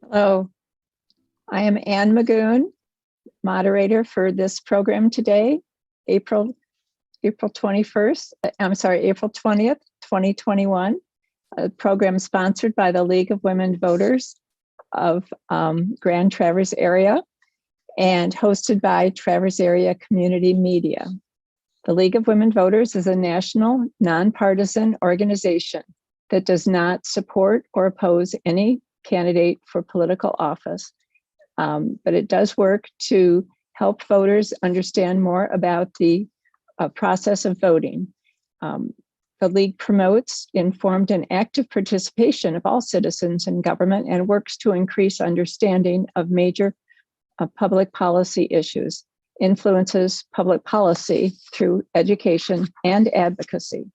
Hello, I am Ann Magoon, moderator for this program today, April 21st, April 20th, 2021, a program sponsored by the League of Women Voters of Grand Traverse Area and hosted by Traverse Area Community Media. The League of Women Voters is a national, nonpartisan organization that does not support or oppose any candidate for political office, but it does work to help voters understand more about the process of voting. The League promotes informed and active participation of all citizens in government and works to increase understanding of major public policy issues, influences public policy through education and advocacy.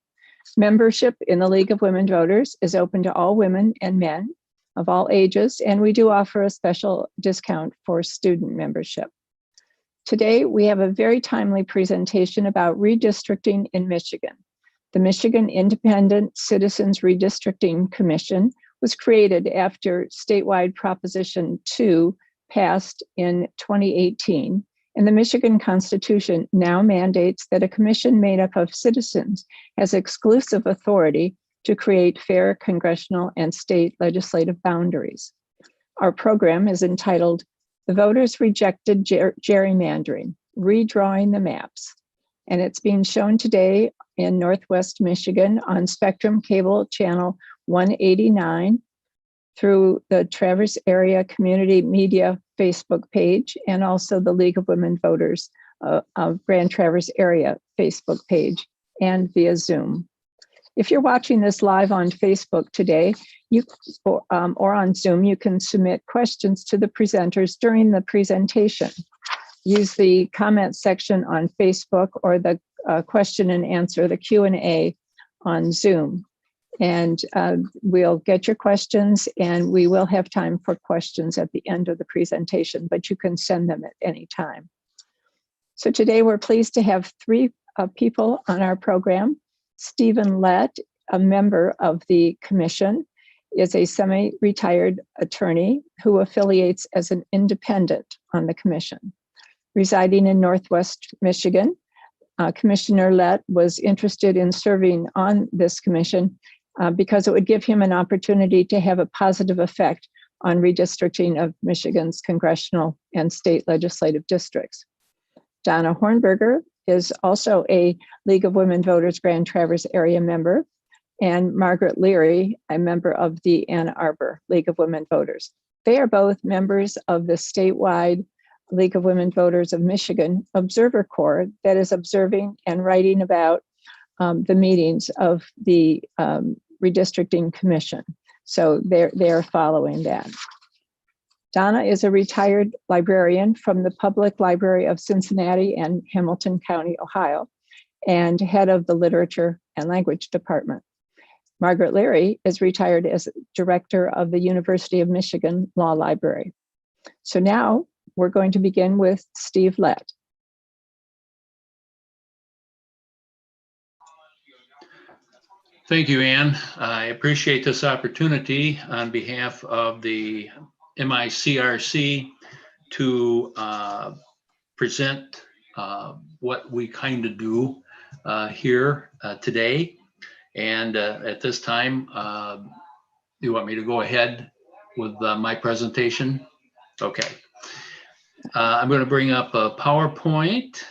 Membership in the League of Women Voters is open to all women and men of all ages, and we do offer a special discount for student membership. Today, we have a very timely presentation about redistricting in Michigan. The Michigan Independent Citizens Redistricting Commission was created after statewide Proposition 2 passed in 2018, and the Michigan Constitution now mandates that a commission made up of citizens has exclusive authority to create fair congressional and state legislative boundaries. Our program is entitled The Voters Rejected Gerrymandering, Redrawing the Maps. And it's being shown today in Northwest Michigan on Spectrum Cable Channel 189 through the Traverse Area Community Media Facebook page and also the League of Women Voters of Grand Traverse Area Facebook page and via Zoom. If you're watching this live on Facebook today, or on Zoom, you can submit questions to the presenters during the presentation. Use the comment section on Facebook or the question and answer, the Q&A on Zoom. And we'll get your questions and we will have time for questions at the end of the presentation, but you can send them at any time. So today we're pleased to have three people on our program. Stephen Lett, a member of the commission, is a semi-retired attorney who affiliates as an independent on the commission. Residing in Northwest Michigan, Commissioner Lett was interested in serving on this commission because it would give him an opportunity to have a positive effect on redistricting of Michigan's congressional and state legislative districts. Donna Hornberger is also a League of Women Voters Grand Traverse Area member, and Margaret Leary, a member of the Ann Arbor League of Women Voters. They are both members of the statewide League of Women Voters of Michigan Observer Corps that is observing and writing about the meetings of the Redistricting Commission. So they're following that. Donna is a retired librarian from the Public Library of Cincinnati and Hamilton County, Ohio, and head of the Literature and Language Department. Margaret Leary is retired as director of the University of Michigan Law Library. So now we're going to begin with Steve Lett. Thank you, Ann. I appreciate this opportunity on behalf of the MICRC to present what we kind of do here today. And at this time, you want me to go ahead with my presentation? Okay. I'm going to bring up a PowerPoint.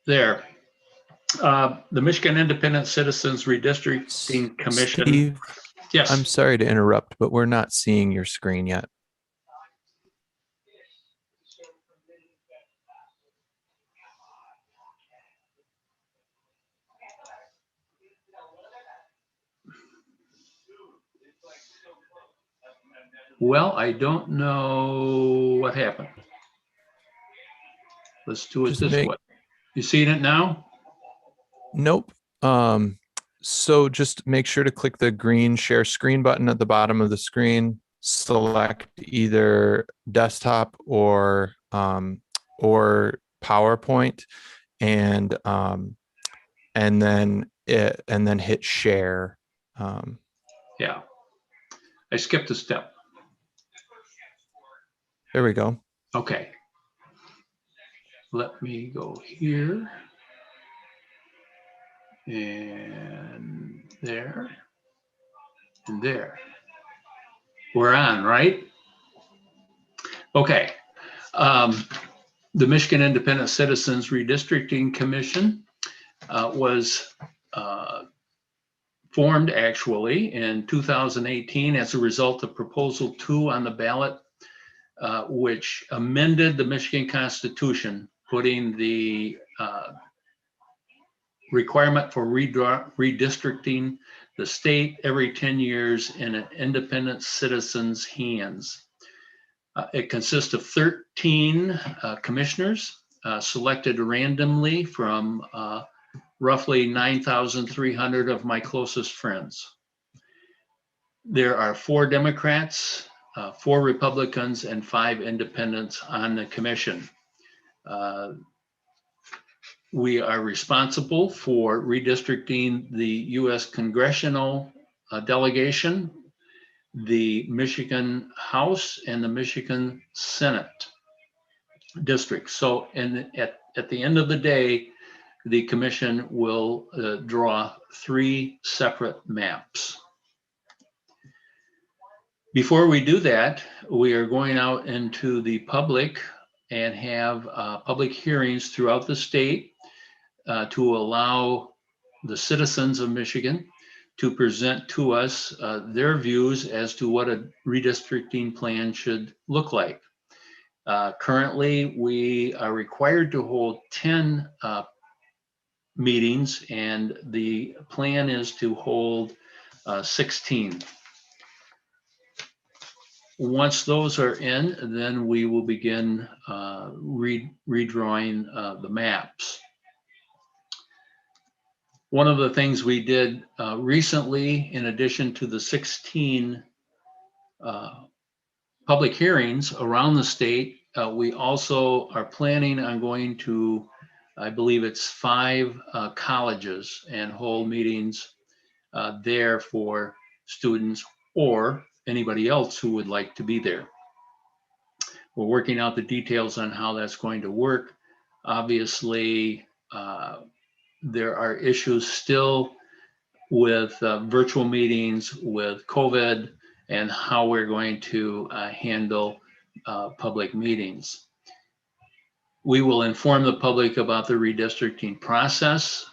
There. The Michigan Independent Citizens Redistricting Commission. Steve, yes. I'm sorry to interrupt, but we're not seeing your screen yet. Well, I don't know what happened. Let's do it Just this make- way. You seeing it now? Nope. So just make sure to click the green share screen button at the bottom of the screen. Select either desktop or PowerPoint, and then hit share. Yeah. I skipped a step. There we go. Okay. Let me go here. And there. And there. We're on, right? Okay. The Michigan Independent Citizens Redistricting Commission was formed actually in 2018 as a result of Proposal 2 on the ballot, which amended the Michigan Constitution, putting the requirement for redistricting the state every 10 years in an independent citizen's hands. It consists of 13 commissioners selected randomly from roughly 9,300 of my closest friends. There are 4 Democrats, 4 Republicans, and 5 independents on the commission. We are responsible for redistricting the U.S. congressional delegation, the Michigan House, and the Michigan Senate districts. So at the end of the day, the commission will draw 3 separate maps. Before we do that, we are going out into the public and have public hearings throughout the state to allow the citizens of Michigan to present to us their views as to what a redistricting plan should look like. Currently, we are required to hold 10 meetings, and the plan is to hold 16. Once those are in, then we will begin redrawing the maps. One of the things we did recently, in addition to the 16 public hearings around the state, we also are planning on going to, I believe it's 5 colleges, and hold meetings there for students or anybody else who would like to be there. We're working out the details on how that's going to work. Obviously, there are issues still with virtual meetings, with COVID, and how we're going to handle public meetings. We will inform the public about the redistricting process.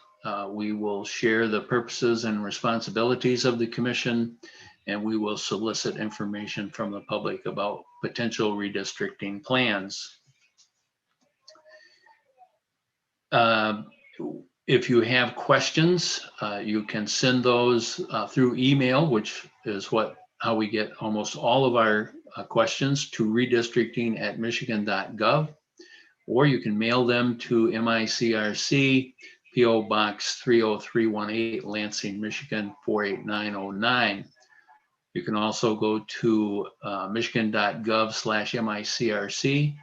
We will share the purposes and responsibilities of the commission, and we will solicit information from the public about potential redistricting plans. If you have questions, you can send those through email, which is how we get almost all of our questions, to redistricting@michigan.gov, or you can mail them to MICRC, PO Box 30318, Lansing, Michigan 48909. You can also go to michigan.gov/MICRC.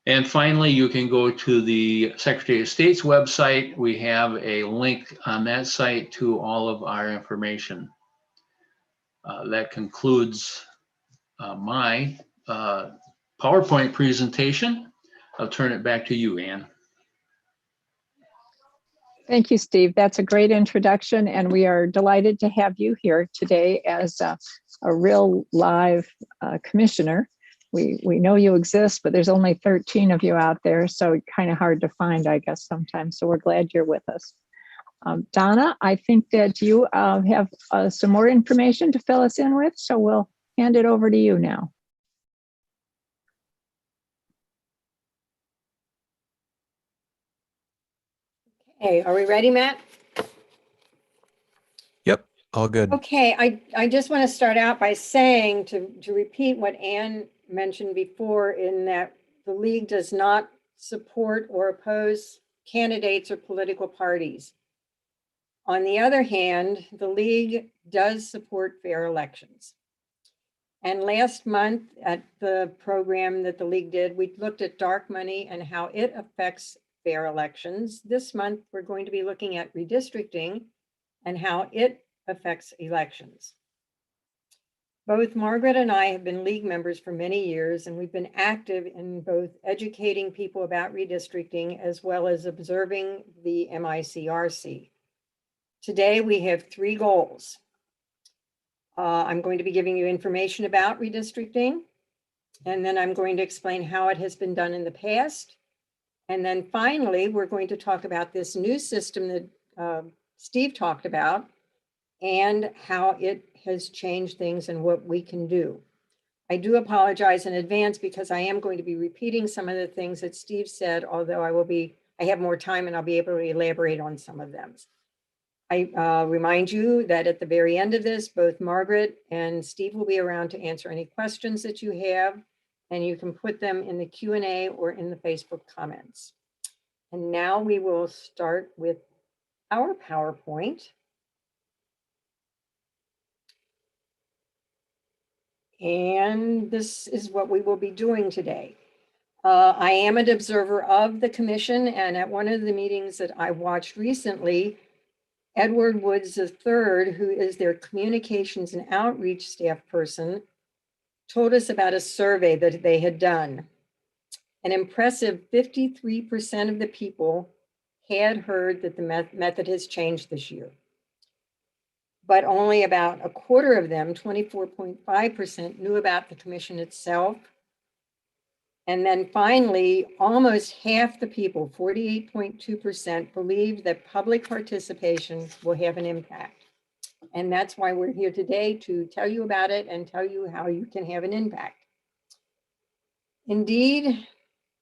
And finally, you can go to the Secretary of State's website. We have a link on that site to all of our information. That concludes my PowerPoint presentation. I'll turn it back to you, Ann. Thank you, Steve. That's a great introduction, and we are delighted to have you here today as a real live commissioner. We know you exist, but there's only 13 of you out there, so kind of hard to find, I guess, sometimes. So we're glad you're with us. Donna, I think that you have some more information to fill us in with, so we'll hand it over to you now. Okay, are we ready, Matt? Yep. All good. Okay, I just want to start out by saying to repeat what Anne mentioned before, in that the league does not support or oppose candidates or political parties. On the other hand, the league does support fair elections. And last month at the program that the league did, we looked at dark money and how it affects fair elections. This month, we're going to be looking at redistricting and how it affects elections. Both Margaret and I have been league members for many years, and we've been active in both educating people about redistricting as well as observing the MICRC. Today, we have 3 goals. I'm going to be giving you information about redistricting, and then I'm going to explain how it has been done in the past. And then finally, we're going to talk about this new system that Steve talked about and how it has changed things and what we can do. I do apologize in advance because I am going to be repeating some of the things that Steve said, although I have more time and I'll be able to elaborate on some of them. I remind you that at the very end of this, both Margaret and Steve will be around to answer any questions that you have, and you can put them in the Q&A or in the Facebook comments. And now we will start with our PowerPoint. And this is what we will be doing today. I am an observer of the commission, and at one of the meetings that I watched recently, Edward Woods III, who is their communications and outreach staff person, told us about a survey that they had done. An impressive 53% of the people had heard that the method has changed this year. But only about a quarter of them, 24.5%, knew about the commission itself. And then finally, almost half the people, 48.2%, believe that public participation will have an impact. And that's why we're here today, to tell you about it and tell you how you can have an impact. Indeed,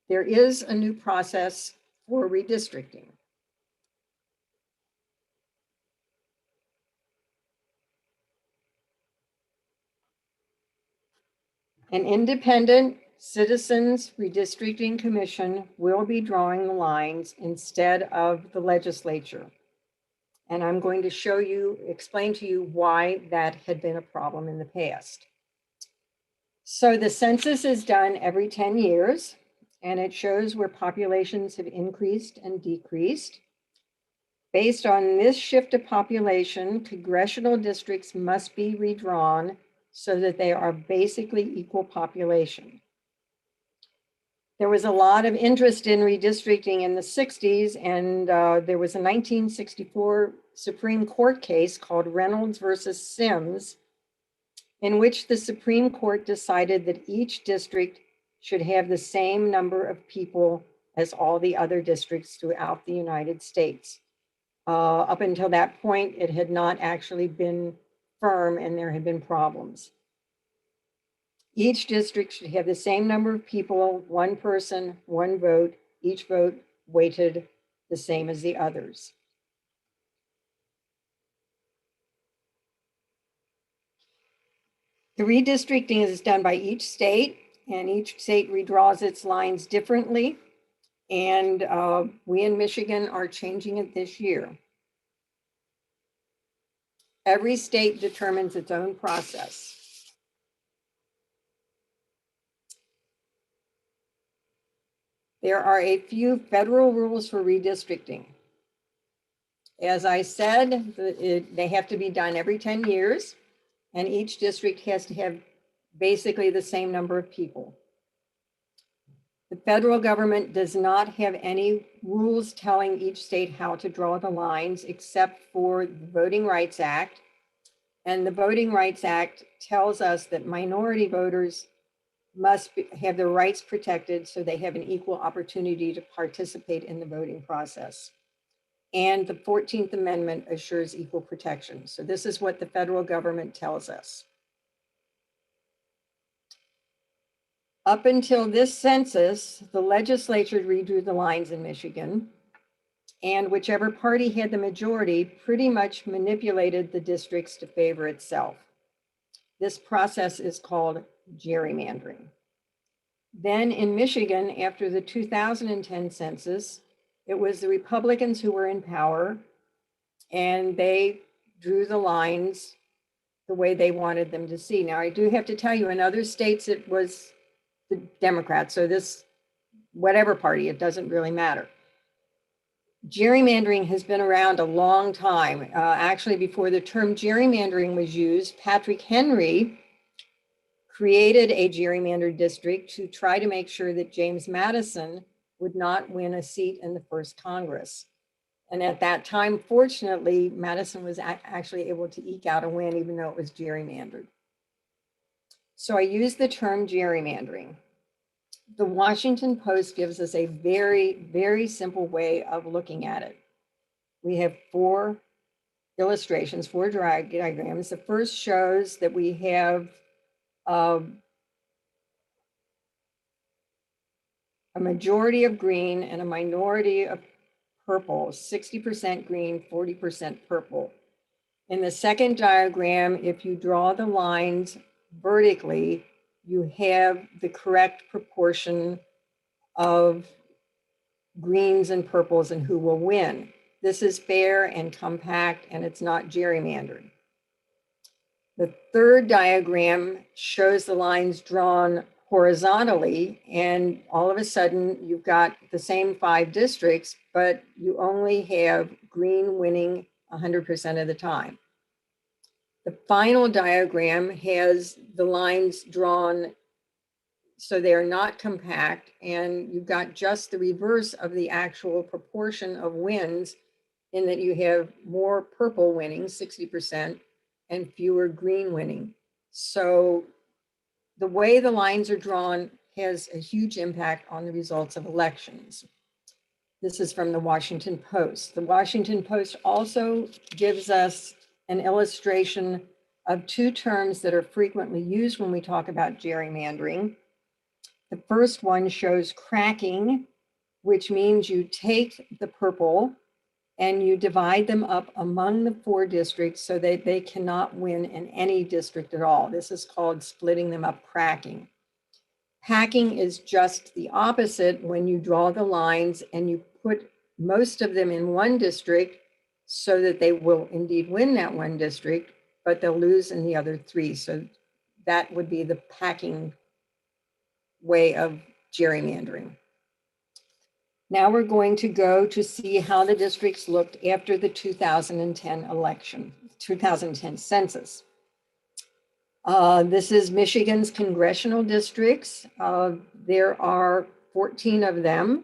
there is a new process for redistricting. An independent Citizens Redistricting Commission will be drawing the lines instead of the legislature. And I'm going to explain to you why that had been a problem in the past. So the census is done every 10 years, and it shows where populations have increased and decreased. Based on this shift of population, congressional districts must be redrawn so that they are basically equal population. There was a lot of interest in redistricting in the 60s, and there was a 1964 Supreme Court case called Reynolds versus Sims, in which the Supreme Court decided that each district should have the same number of people as all the other districts throughout the United States. Up until that point, it had not actually been firm, and there had been problems. Each district should have the same number of people, one person, one vote, each vote weighted the same as the others. The redistricting is done by each state, and each state redraws its lines differently. And we in Michigan are changing it this year. Every state determines its own process. There are a few federal rules for redistricting. As I said, they have to be done every 10 years, and each district has to have basically the same number of people. The federal government does not have any rules telling each state how to draw the lines, except for the Voting Rights Act. And the Voting Rights Act tells us that minority voters must have their rights protected so they have an equal opportunity to participate in the voting process. And the 14th Amendment assures equal protection. So this is what the federal government tells us. Up until this census, the legislature redrew the lines in Michigan. and whichever party had the majority pretty much manipulated the districts to favor itself. This process is called gerrymandering. Then in Michigan, after the 2010 census, it was the Republicans who were in power, and they drew the lines the way they wanted them to see. Now, I do have to tell you, in other states, it was the Democrats. So this, whatever party, it doesn't really matter. Gerrymandering has been around a long time. Actually, before the term gerrymandering was used, Patrick Henry created a gerrymandered district to try to make sure that James Madison would not win a seat in the first Congress. And at that time, fortunately, Madison was actually able to eke out a win, even though it was gerrymandered. So I use the term gerrymandering. The Washington Post gives us a very, very simple way of looking at it. We have 4 illustrations, 4 diagrams. The first shows that we have a majority of green and a minority of purple, 60% green, 40% purple. In the second diagram, if you draw the lines vertically, you have the correct proportion of greens and purples and who will win. This is fair and compact, and it's not gerrymandered. The third diagram shows the lines drawn horizontally, and all of a sudden you've got the same 5 districts, but you only have green winning 100% of the time. The final diagram has the lines drawn so they're not compact, and you've got just the reverse of the actual proportion of wins, in that you have more purple winning, 60%, and fewer green winning. So the way the lines are drawn has a huge impact on the results of elections. This is from the Washington Post. The Washington Post also gives us an illustration of 2 terms that are frequently used when we talk about gerrymandering. The first one shows cracking, which means you take the purple and you divide them up among the 4 districts so that they cannot win in any district at all. This is called splitting them up, cracking. Packing is just the opposite, when you draw the lines and you put most of them in one district so that they will indeed win that one district, but they'll lose in the other 3. So that would be the packing way of gerrymandering. Now we're going to go to see how the districts looked after the 2010 election, 2010 census. This is Michigan's congressional districts. There are 14 of them.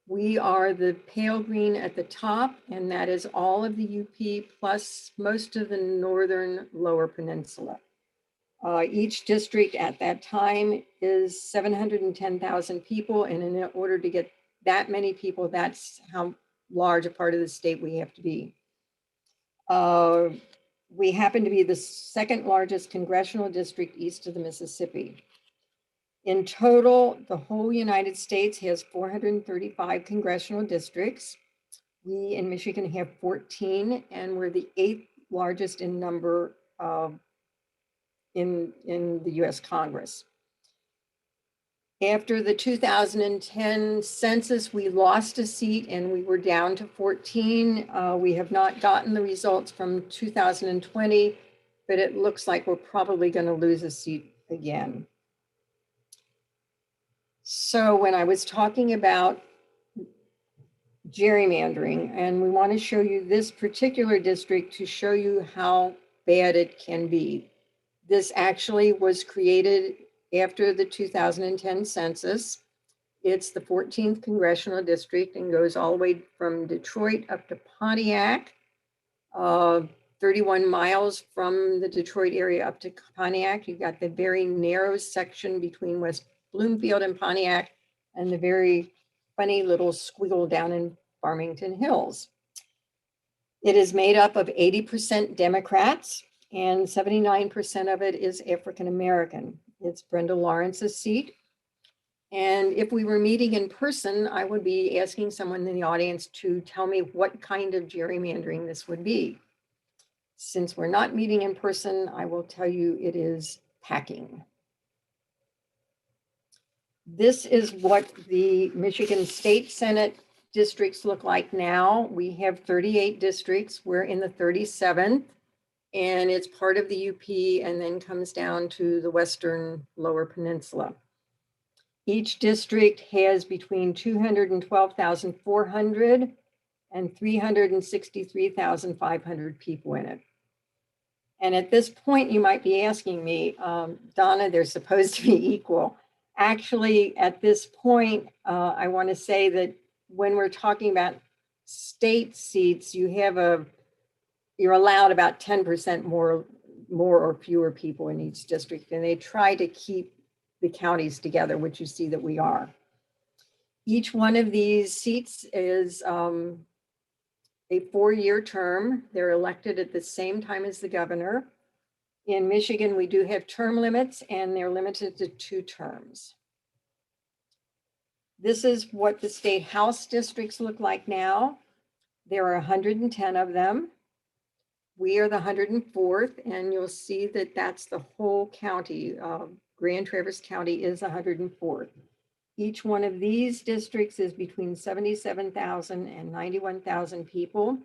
We are the pale green at the top, and that is all of the UP plus most of the northern lower peninsula. Each district at that time is 710,000 people, and in order to get that many people, that's how large a part of the state we have to be. We happen to be the 2nd largest congressional district east of the Mississippi. In total, the whole United States has 435 congressional districts. We in Michigan have 14, and we're the 8th largest in number in the US Congress. After the 2010 census, we lost a seat and we were down to 14. We have not gotten the results from 2020, but it looks like we're probably going to lose a seat again. So when I was talking about gerrymandering, and we want to show you this particular district to show you how bad it can be. This actually was created after the 2010 census. It's the 14th congressional district and goes all the way from Detroit up to Pontiac, 31 miles from the Detroit area up to Pontiac. You've got the very narrow section between West Bloomfield and Pontiac, and the very funny little squiggle down in Farmington Hills. It is made up of 80% Democrats, and 79% of it is African American. It's Brenda Lawrence's seat. And if we were meeting in person, I would be asking someone in the audience to tell me what kind of gerrymandering this would be. Since we're not meeting in person, I will tell you it is packing. This is what the Michigan State Senate districts look like now. We have 38 districts. We're in the 37th, and it's part of the UP and then comes down to the Western Lower Peninsula. Each district has between 212,400 and 363,500 people in it. And at this point, you might be asking me, Donna, they're supposed to be equal. Actually, at this point, I want to say that when we're talking about state seats, you're allowed about 10% more or fewer people in each district, and they try to keep the counties together, which you see that we are. Each one of these seats is a 4-year term. They're elected at the same time as the governor. In Michigan, we do have term limits, and they're limited to 2 terms. This is what the state house districts look like now. There are 110 of them. We are the 104th, and you'll see that that's the whole county. Grand Traverse County is 104th. Each one of these districts is between 77,000 and 91,000 people.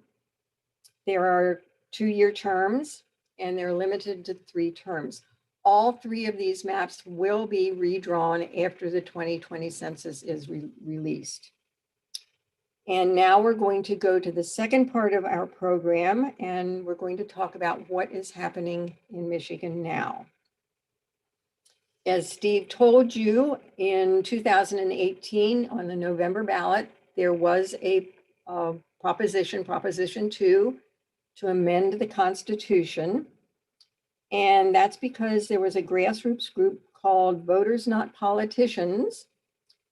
There are 2-year terms, and they're limited to 3 terms. All 3 of these maps will be redrawn after the 2020 census is released. And now we're going to go to the second part of our program, and we're going to talk about what is happening in Michigan now. As Steve told you, in 2018, on the November ballot, there was a Proposition 2, to amend the Constitution. And that's because there was a grassroots group called Voters Not Politicians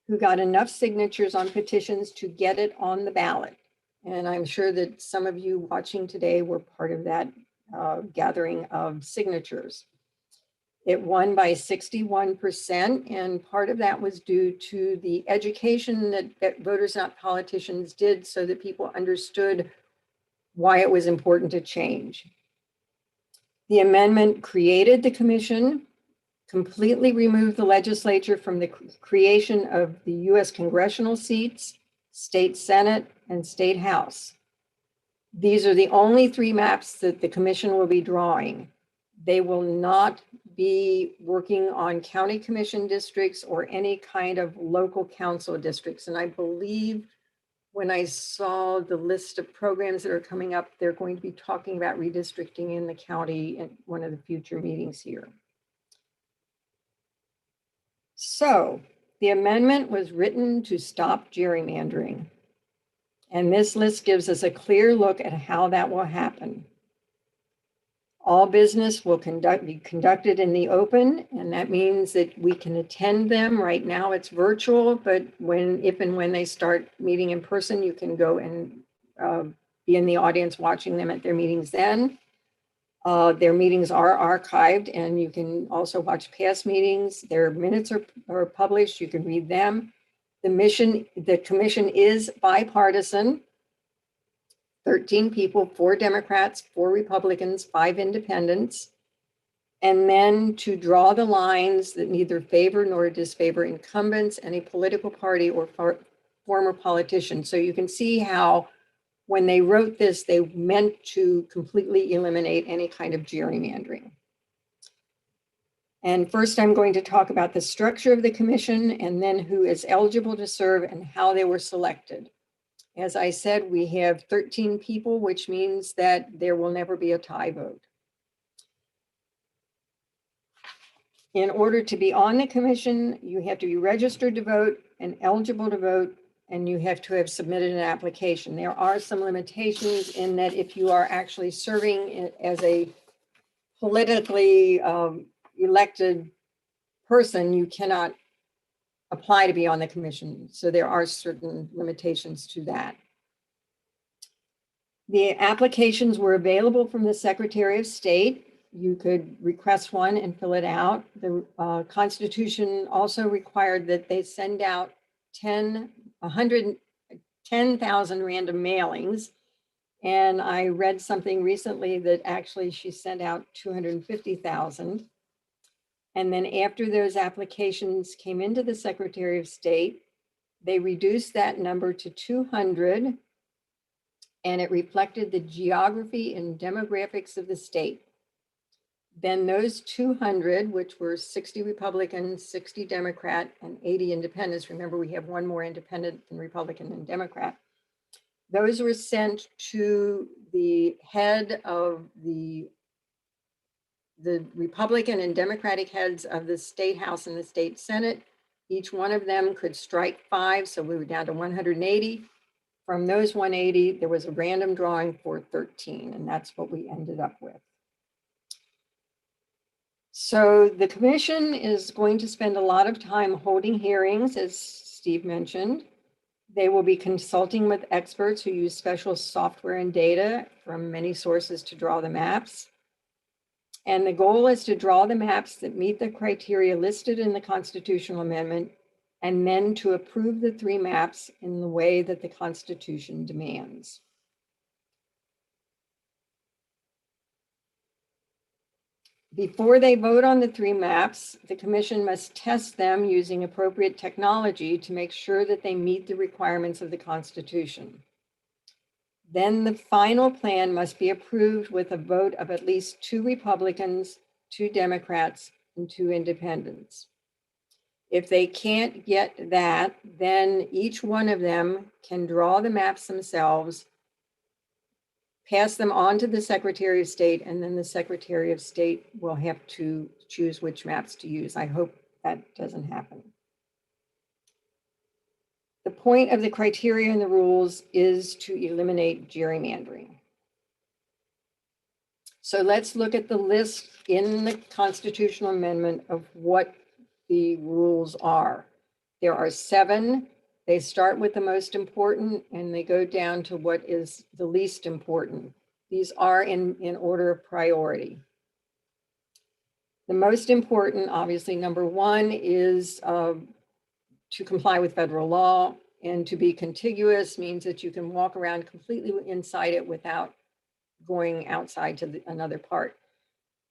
who got enough signatures on petitions to get it on the ballot. And I'm sure that some of you watching today were part of that gathering of signatures. It won by 61%, and part of that was due to the education that Voters Not Politicians did so that people understood why it was important to change. The amendment created the commission, completely removed the legislature from the creation of the US congressional seats, state Senate, and state House. These are the only 3 maps that the commission will be drawing. They will not be working on county commission districts or any kind of local council districts. And I believe when I saw the list of programs that are coming up, they're going to be talking about redistricting in the county in one of the future meetings here. So the amendment was written to stop gerrymandering. And this list gives us a clear look at how that will happen. All business will be conducted in the open, and that means that we can attend them. Right now it's virtual, but if and when they start meeting in person, you can go and be in the audience watching them at their meetings then. Their meetings are archived, and you can also watch past meetings. Their minutes are published, you can read them. The commission is bipartisan. 13 people, 4 Democrats, 4 Republicans, 5 independents. And then to draw the lines that neither favor nor disfavor incumbents, any political party, or former politicians. So you can see how when they wrote this, they meant to completely eliminate any kind of gerrymandering. And first, I'm going to talk about the structure of the commission, and then who is eligible to serve and how they were selected. As I said, we have 13 people, which means that there will never be a tie vote. In order to be on the commission, you have to be registered to vote and eligible to vote, and you have to have submitted an application. There are some limitations in that if you are actually serving as a politically elected person, you cannot apply to be on the commission. So there are certain limitations to that. The applications were available from the Secretary of State. you could request one and fill it out. The Constitution also required that they send out 110,000 random mailings. And I read something recently that actually she sent out 250,000. And then after those applications came into the Secretary of State, they reduced that number to 200, and it reflected the geography and demographics of the state. Then those 200, which were 60 Republicans, 60 Democrat, and 80 independents. Remember, we have one more independent than Republican and Democrat. Those were sent to the head of the Republican and Democratic heads of the State House and the State Senate. Each one of them could strike 5, so we were down to 180. From those 180, there was a random drawing for 13, and that's what we ended up with. So the commission is going to spend a lot of time holding hearings, as Steve mentioned. They will be consulting with experts who use special software and data from many sources to draw the maps. And the goal is to draw the maps that meet the criteria listed in the constitutional amendment, and then to approve the 3 maps in the way that the Constitution demands. Before they vote on the 3 maps, the commission must test them using appropriate technology to make sure that they meet the requirements of the Constitution. Then the final plan must be approved with a vote of at least 2 Republicans, 2 Democrats, and 2 independents. If they can't get that, then each one of them can draw the maps themselves, pass them on to the Secretary of State, and then the Secretary of State will have to choose which maps to use. I hope that doesn't happen. The point of the criteria and the rules is to eliminate gerrymandering. So let's look at the list in the constitutional amendment of what the rules are. There are 7. They start with the most important and they go down to what is the least important. These are in order of priority. The most important, obviously, number 1 is to comply with federal law, and to be contiguous means that you can walk around completely inside it without going outside to another part.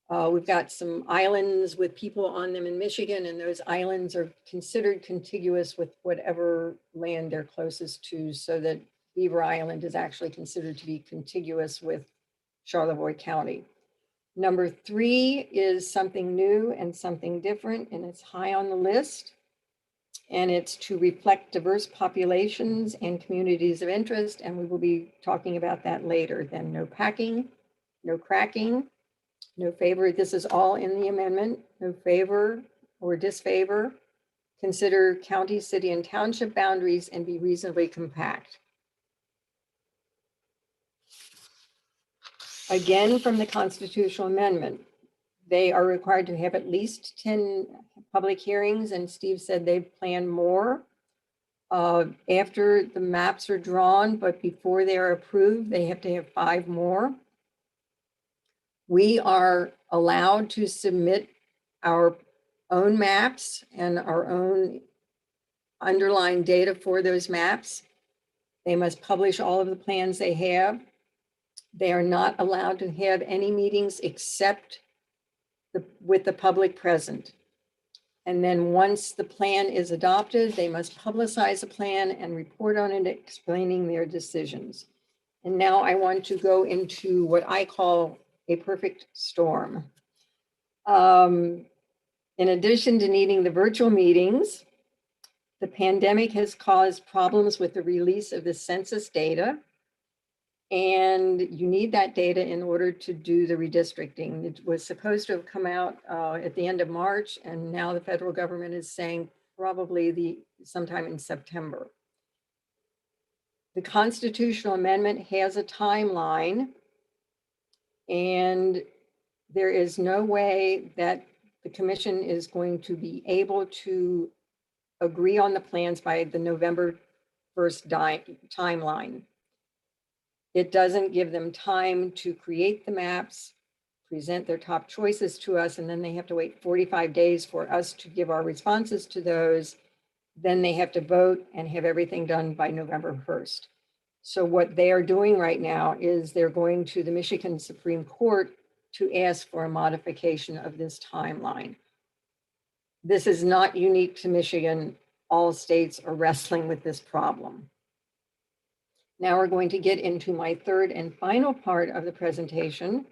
We've got some islands with people on them in Michigan, and those islands are considered contiguous with whatever land they're closest to, so that Beaver Island is actually considered to be contiguous with Charlevoix County. Number 3 is something new and something different, and it's high on the list. And it's to reflect diverse populations and communities of interest. And we will be talking about that later. Then no packing, no cracking, no favor. This is all in the amendment. No favor or disfavor. Consider county, city, and township boundaries and be reasonably compact. Again, from the constitutional amendment, they are required to have at least 10 public hearings, and Steve said they've planned more. After the maps are drawn, but before they are approved, they have to have 5 more. We are allowed to submit our own maps and our own underlying data for those maps. They must publish all of the plans they have. They are not allowed to have any meetings except with the public present. And then once the plan is adopted, they must publicize the plan and report on it, explaining their decisions. And now I want to go into what I call a perfect storm. In addition to needing the virtual meetings, the pandemic has caused problems with the release of the census data. And you need that data in order to do the redistricting. It was supposed to have come out at the end of March, and now the federal government is saying probably sometime in September. The constitutional amendment has a timeline, and there is no way that the commission is going to be able to agree on the plans by the November 1st timeline. It doesn't give them time to create the maps, present their top choices to us, and then they have to wait 45 days for us to give our responses to those. Then they have to vote and have everything done by November 1st. So what they are doing right now is they're going to the Michigan Supreme Court to ask for a modification of this timeline. This is not unique to Michigan. All states are wrestling with this problem. Now we're going to get into my third and final part of the presentation,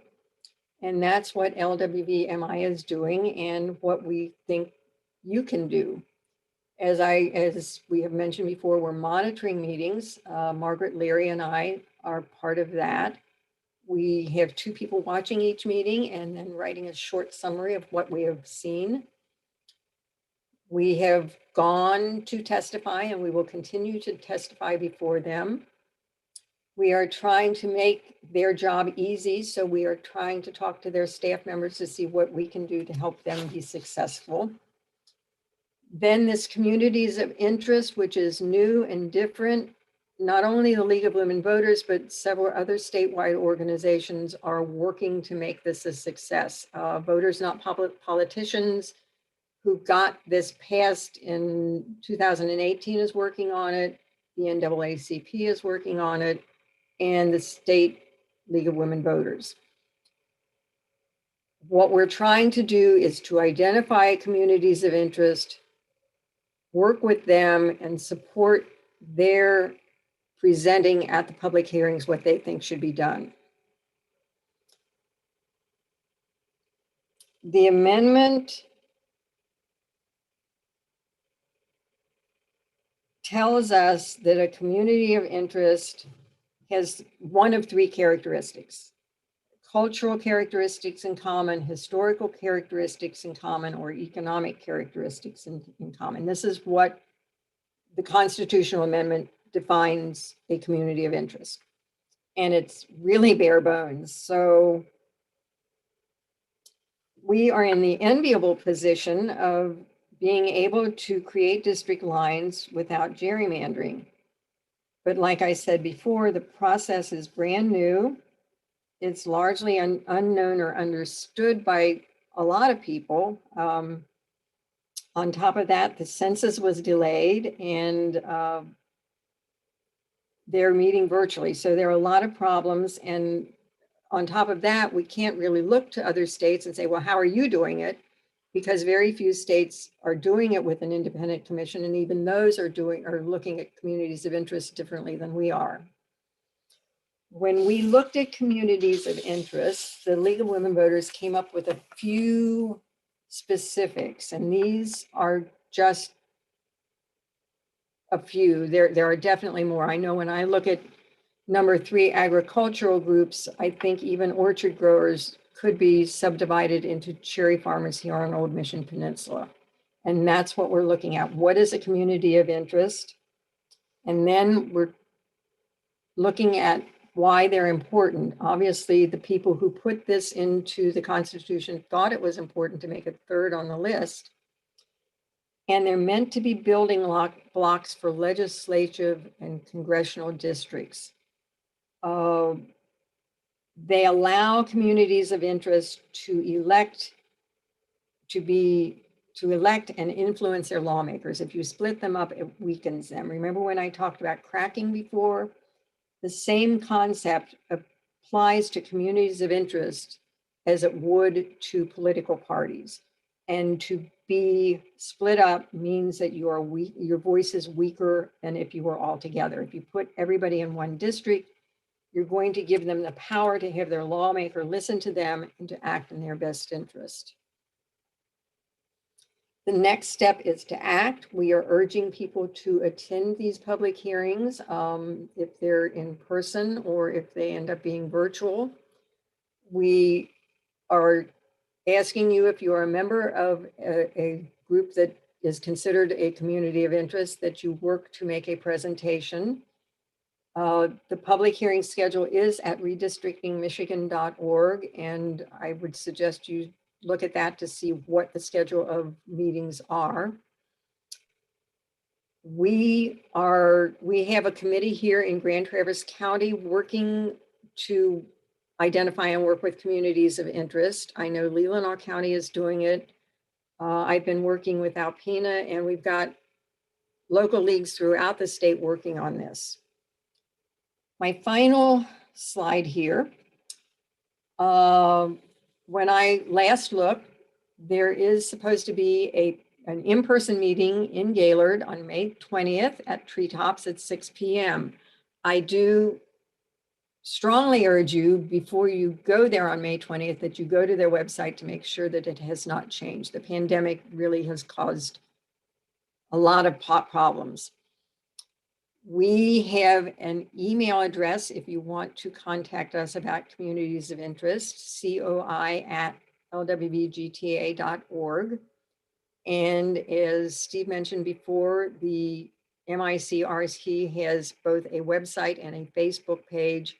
and that's what LWVMI is doing and what we think you can do. As we have mentioned before, we're monitoring meetings. Margaret Leary and I are part of that. We have 2 people watching each meeting and then writing a short summary of what we have seen. We have gone to testify and we will continue to testify before them. We are trying to make their job easy, so we are trying to talk to their staff members to see what we can do to help them be successful. Then this communities of interest, which is new and different. Not only the League of Women Voters, but several other statewide organizations are working to make this a success. Voters Not Politicians, who got this passed in 2018, is working on it. The NAACP is working on it, and the State League of Women Voters. What we're trying to do is to identify communities of interest, work with them, and support their presenting at the public hearings what they think should be done. The amendment tells us that a community of interest has one of 3 characteristics: cultural characteristics in common, historical characteristics in common, or economic characteristics in common. This is what the constitutional amendment defines a community of interest. And it's really bare bones. So we are in the enviable position of being able to create district lines without gerrymandering. But like I said before, the process is brand new. It's largely unknown or understood by a lot of people. On top of that, the census was delayed and they're meeting virtually. So there are a lot of problems. And on top of that, we can't really look to other states and say, well, how are you doing it? Because very few states are doing it with an independent commission. And even those are looking at communities of interest differently than we are. When we looked at communities of interest, the League of Women Voters came up with a few specifics, and these are just a few. There are definitely more. I know when I look at number 3, agricultural groups, I think even orchard growers could be subdivided into cherry farmers here on Old Mission Peninsula. And that's what we're looking at. What is a community of interest? And then we're looking at why they're important. Obviously, the people who put this into the Constitution thought it was important to make it 3rd on the list. And they're meant to be building blocks for legislative and congressional districts. They allow communities of interest to elect and influence their lawmakers. If you split them up, it weakens them. Remember when I talked about cracking before? The same concept applies to communities of interest as it would to political parties. And to be split up means that you are weak, your voice is weaker than if you were all together. If you put everybody in one district, you're going to give them the power to have their lawmaker listen to them and to act in their best interest. The next step is to act. We are urging people to attend these public hearings if they're in person or if they end up being virtual. We are asking you, if you are a member of a group that is considered a community of interest, that you work to make a presentation. The public hearing schedule is at redistrictingmichigan.org, and I would suggest you look at that to see what the schedule of meetings are. We have a committee here in Grand Traverse County working to identify and work with communities of interest. I know Leelanau County is doing it. I've been working with Alpena, and we've got local leagues throughout the state working on this. My final slide here. When I last looked, there is supposed to be an in-person meeting in Gaylord on May 20th at Treetops at 6 p.m. I do strongly urge you, before you go there on May 20th, that you go to their website to make sure that it has not changed. The pandemic really has caused a lot of problems. We have an email address if you want to contact us about communities of interest, coi@lwvgta.org. And as Steve mentioned before, the MICRC has both a website and a Facebook page.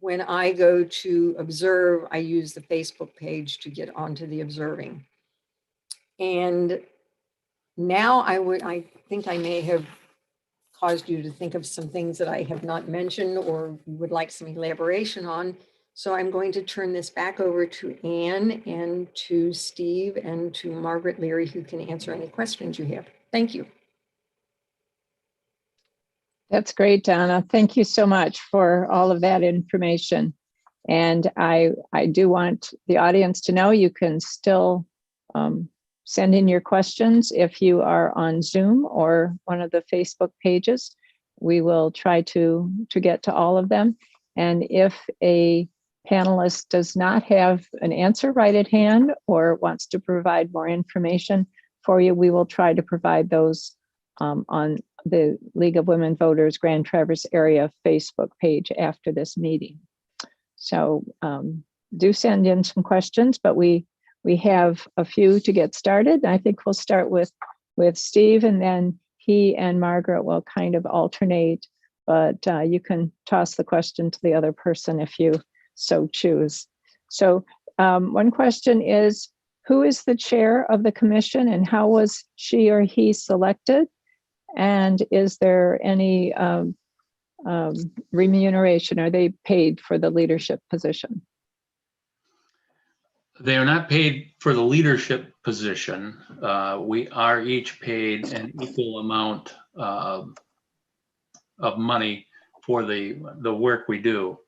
When I go to observe, I use the Facebook page to get onto the observing. And now I think I may have caused you to think of some things that I have not mentioned or would like some elaboration on. So I'm going to turn this back over to Anne and to Steve and to Margaret Leary, who can answer any questions you have. Thank you. That's great, Donna. Thank you so much for all of that information. And I do want the audience to know you can still send in your questions if you are on Zoom or one of the Facebook pages. We will try to get to all of them. And if a panelist does not have an answer right at hand or wants to provide more information for you, we will try to provide those on the League of Women Voters Grand Traverse Area Facebook page after this meeting. So do send in some questions, but we have a few to get started. I think we'll start with Steve, and then he and Margaret will kind of alternate, but you can toss the question to the other person if you so choose. So one question is, who is the chair of the commission and how was she or he selected? And is there any remuneration? Are they paid for the leadership position? They are not paid for the leadership position. We are each paid an equal amount of money for the work we do.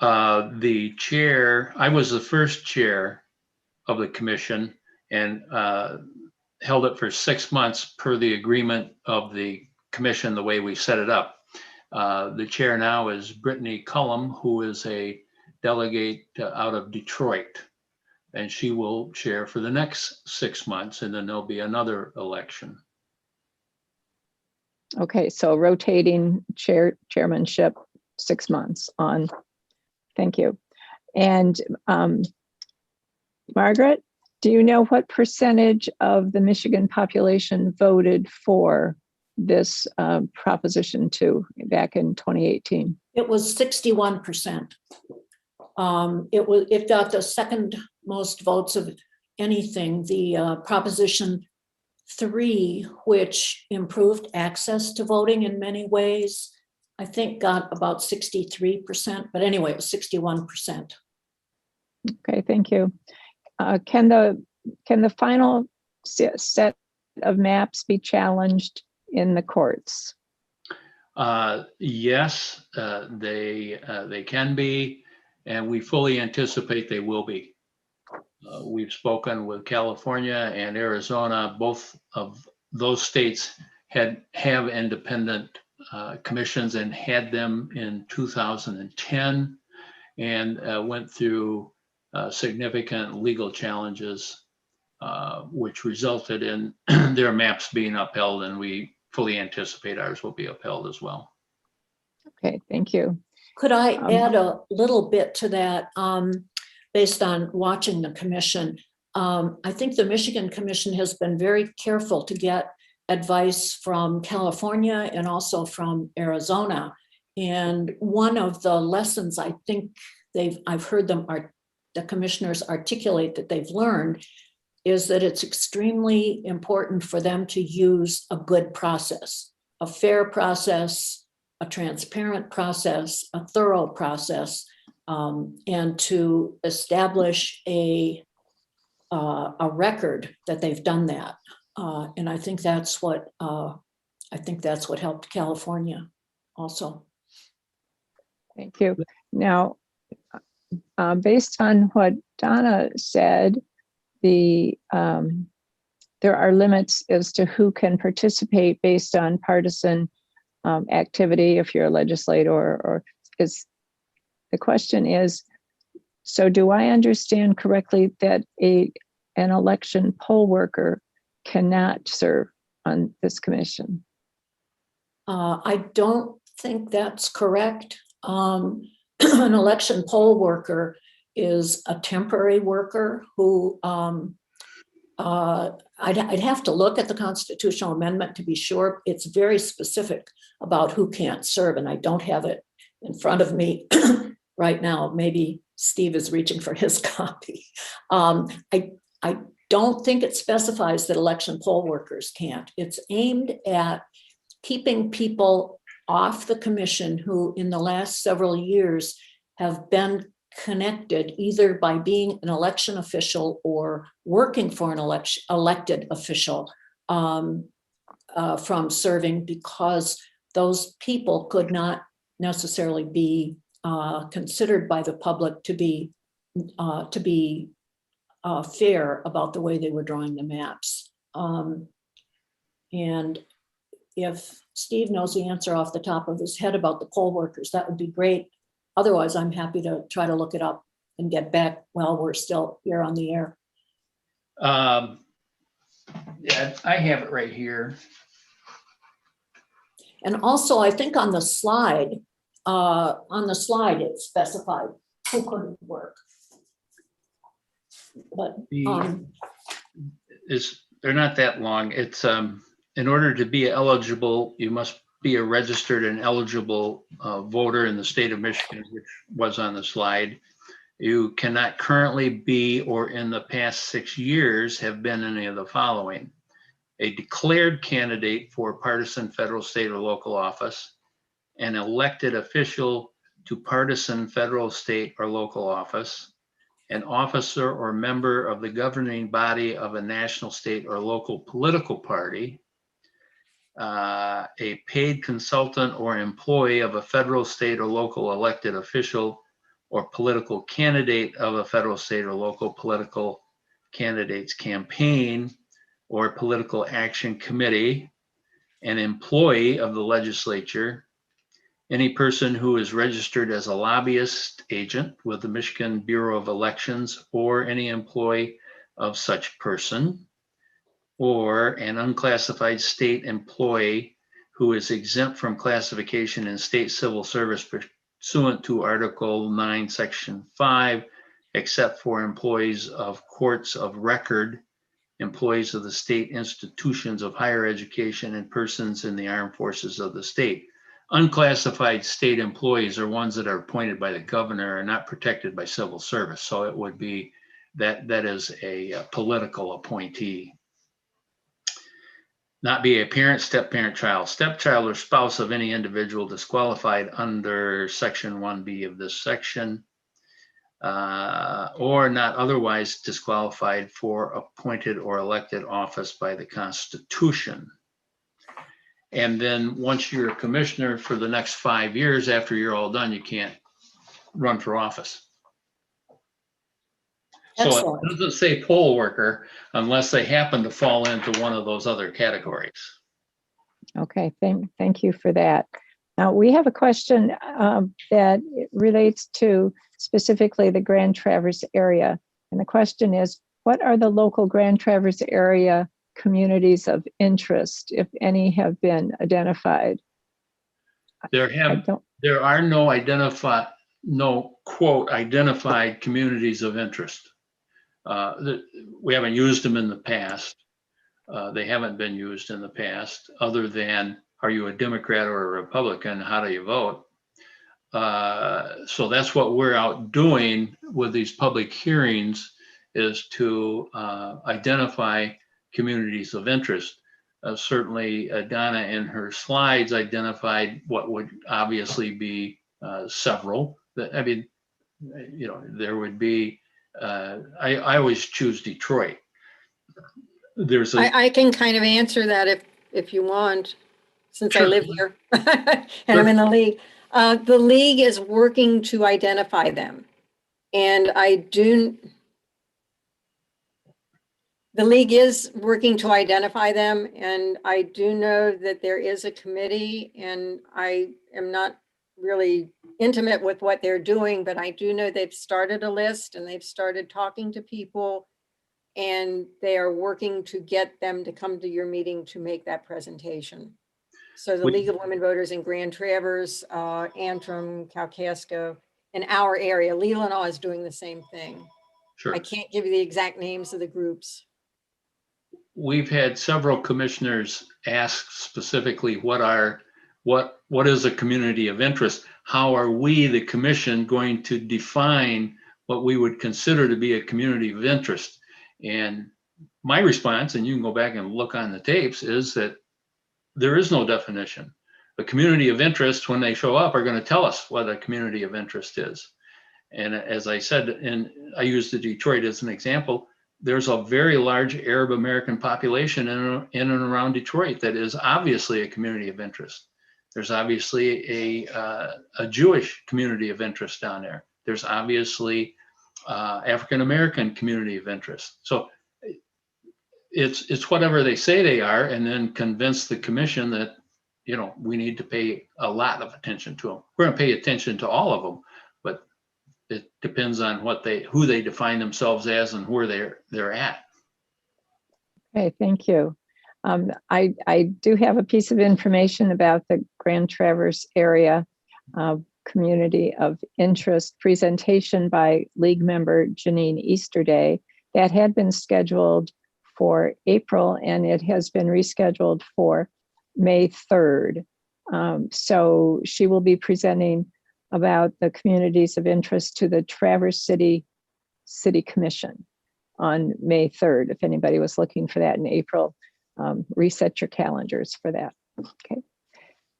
The chair, I was the first chair of the commission and held it for 6 months per the agreement of the commission, the way we set it up. The chair now is Brittany Cullum, who is a delegate out of Detroit, and she will chair for the next 6 months, and then there'll be another election. Okay, so rotating chairmanship 6 months on. Thank you. And Margaret, do you know what percentage of the Michigan population voted for this Proposition 2 back in 2018? It was 61%. It got the second most votes of anything. The Proposition 3, which improved access to voting in many ways, I think got about 63%, but anyway, it was 61%. Okay, thank you. Can the final set of maps be challenged in the courts? Yes, they can be, and we fully anticipate they will be. We've spoken with California and Arizona. Both of those states have independent commissions and had them in 2010 and went through significant legal challenges, which resulted in their maps being upheld, and we fully anticipate ours will be upheld as well. Okay, thank you. Could I add a little bit to that based on watching the commission? I think the Michigan Commission has been very careful to get advice from California and also from Arizona. And one of the lessons I think I've heard the commissioners articulate that they've learned is that it's extremely important for them to use a good process, a fair process, a transparent process, a thorough process, and to establish a record that they've done that. And I think that's what helped California also. Thank you. Now, based on what Donna said, there are limits as to who can participate based on partisan activity. If you're a legislator, or is the question is, so do I understand correctly that an election poll worker cannot serve on this commission? I don't think that's correct. An election poll worker is a temporary worker who I'd have to look at the constitutional amendment to be sure. It's very specific about who can't serve, and I don't have it in front of me right now. Maybe Steve is reaching for his copy. I don't think it specifies that election poll workers can't. It's aimed at keeping people off the commission who in the last several years have been connected either by being an election official or working for an elected official from serving, because those people could not necessarily be considered by the public to be fair about the way they were drawing the maps. And if Steve knows the answer off the top of his head about the poll workers, that would be great. Otherwise, I'm happy to try to look it up and get back while we're still here on the air. Yeah, I have it right here. And also, I think on the slide it's specified who couldn't work. But They're not that long. It's in order to be eligible, you must be a registered and eligible voter in the state of Michigan, which was on the slide. You cannot currently be, or in the past 6 years have been, any of the following: a declared candidate for partisan federal, state, or local office, an elected official to partisan federal, state, or local office, an officer or member of the governing body of a national, state, or local political party, a paid consultant or employee of a federal, state, or local elected official or political candidate of a federal, state, or local political candidate's campaign or political action committee, an employee of the legislature, any person who is registered as a lobbyist agent with the Michigan Bureau of Elections or any employee of such person, or an unclassified state employee who is exempt from classification in state civil service pursuant to Article 9, Section 5, except for employees of courts of record, employees of the state institutions of higher education, and persons in the armed forces of the state. Unclassified state employees are ones that are appointed by the governor and not protected by civil service. So it would be that is a political appointee. Not be a parent, step-parent, child, stepchild, or spouse of any individual disqualified under Section 1B of this section, or not otherwise disqualified for appointed or elected office by the Constitution. And then once you're a commissioner for the next 5 years, after you're all done, you can't run for office. excellent. So it doesn't say poll worker unless they happen to fall into one of those other categories. Okay, thank you for that. Now, we have a question that relates to specifically the Grand Traverse area. And the question is, what are the local Grand Traverse area communities of interest, if any, have been identified? There are no quote identified communities of interest. We haven't used them in the past. They haven't been used in the past, other than, are you a Democrat or a Republican? How do you vote? So that's what we're out doing with these public hearings, is to identify communities of interest. Certainly Donna in her slides identified what would obviously be several. I mean, there would be, I always choose Detroit. There's a, I can kind of answer that if you want, since I Sure. live here and I'm in the league. The league is working to identify them. And the league is working to identify them, and I do know that there is a committee, and I am not really intimate with what they're doing, but I do know they've started a list and they've started talking to people, and they are working to get them to come to your meeting to make that presentation. So the We- League of Women Voters in Grand Traverse, Antrim, Kalkaska, in our area, Leelanau is doing the same thing. sure. I can't give you the exact names of the groups. We've had several commissioners ask specifically what is a community of interest? How are we, the commission, going to define what we would consider to be a community of interest? And my response, and you can go back and look on the tapes, is that there is no definition. A community of interest, when they show up, are going to tell us what a community of interest is. And as I said, and I used the Detroit as an example, there's a very large Arab American population in and around Detroit that is obviously a community of interest. There's obviously a Jewish community of interest down there. There's obviously African American community of interest. So it's whatever they say they are, and then convince the commission that we need to pay a lot of attention to them. We're going to pay attention to all of them, but it depends on who they define themselves as and where they're at. Okay, thank you. I do have a piece of information about the Grand Traverse area community of interest presentation by League member Janine Easterday that had been scheduled for April, and it has been rescheduled for May 3rd. So she will be presenting about the communities of interest to the Traverse City Commission on May 3rd. If anybody was looking for that in April, reset your calendars for that. Okay.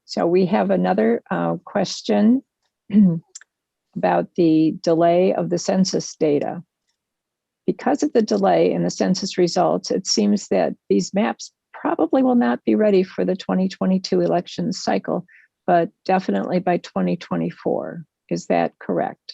So we have another question about the delay of the census data. Because of the delay in the census results, it seems that these maps probably will not be ready for the 2022 election cycle, but definitely by 2024. Is that correct?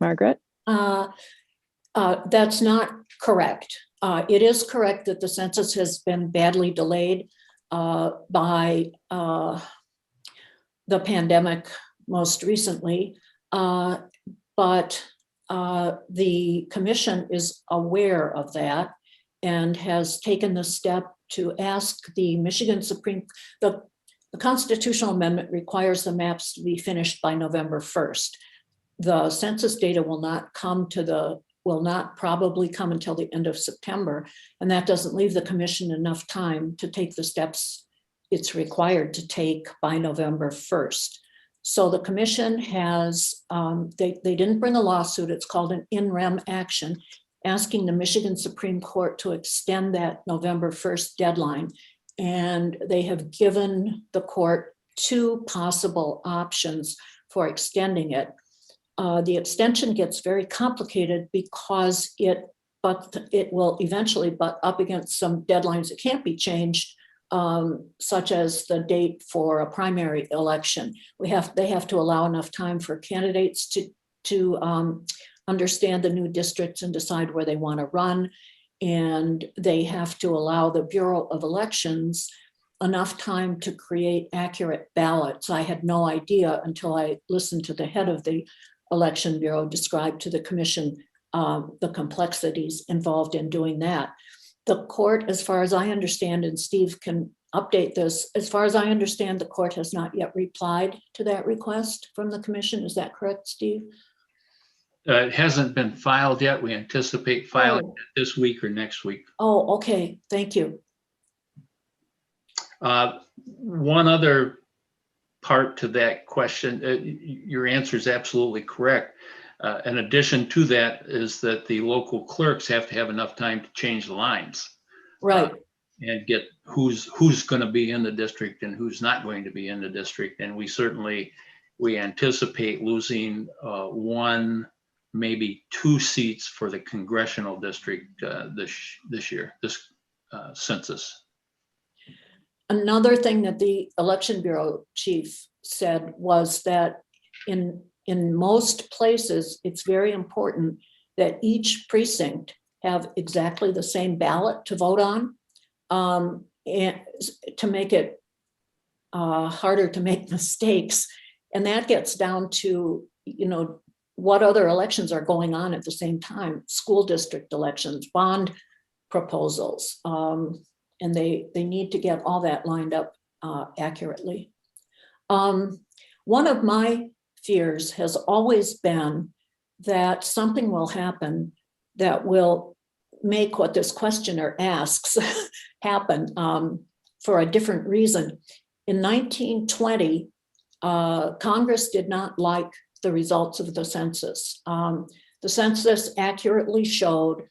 Margaret? That's not correct. It is correct that the census has been badly delayed by the pandemic most recently, but the commission is aware of that and has taken the step to ask the Michigan Supreme, the constitutional amendment requires the maps to be finished by November 1st. The census data will not probably come until the end of September, and that doesn't leave the commission enough time to take the steps it's required to take by November 1st. So the commission has, they didn't bring a lawsuit, it's called an in rem action, asking the Michigan Supreme Court to extend that November 1st deadline. And they have given the court two possible options for extending it. The extension gets very complicated because it will eventually butt up against some deadlines that can't be changed, such as the date for a primary election. They have to allow enough time for candidates to understand the new districts and decide where they want to run. And they have to allow the Bureau of Elections enough time to create accurate ballots. I had no idea until I listened to the head of the Election Bureau describe to the commission the complexities involved in doing that. The court, as far as I understand, and Steve can update this, as far as I understand, the court has not yet replied to that request from the commission. Is that correct, Steve? It hasn't been filed yet. We anticipate filing it this week or next week. Oh, okay. Thank you. One other part to that question, your answer is absolutely correct. In addition to that is that the local clerks have to have enough time to change the lines. Right. And get who's going to be in the district and who's not going to be in the district. And we certainly we anticipate losing 1, maybe 2 seats for the congressional district this year, this census. Another thing that the election bureau chief said was that in most places, it's very important that each precinct have exactly the same ballot to vote on, and to make it harder to make mistakes. And that gets down to, what other elections are going on at the same time, school district elections, bond proposals, and they need to get all that lined up accurately. One of my fears has always been that something will happen that will make what this questioner asks happen for a different reason. In 1920, Congress did not like the results of the census. The census accurately showed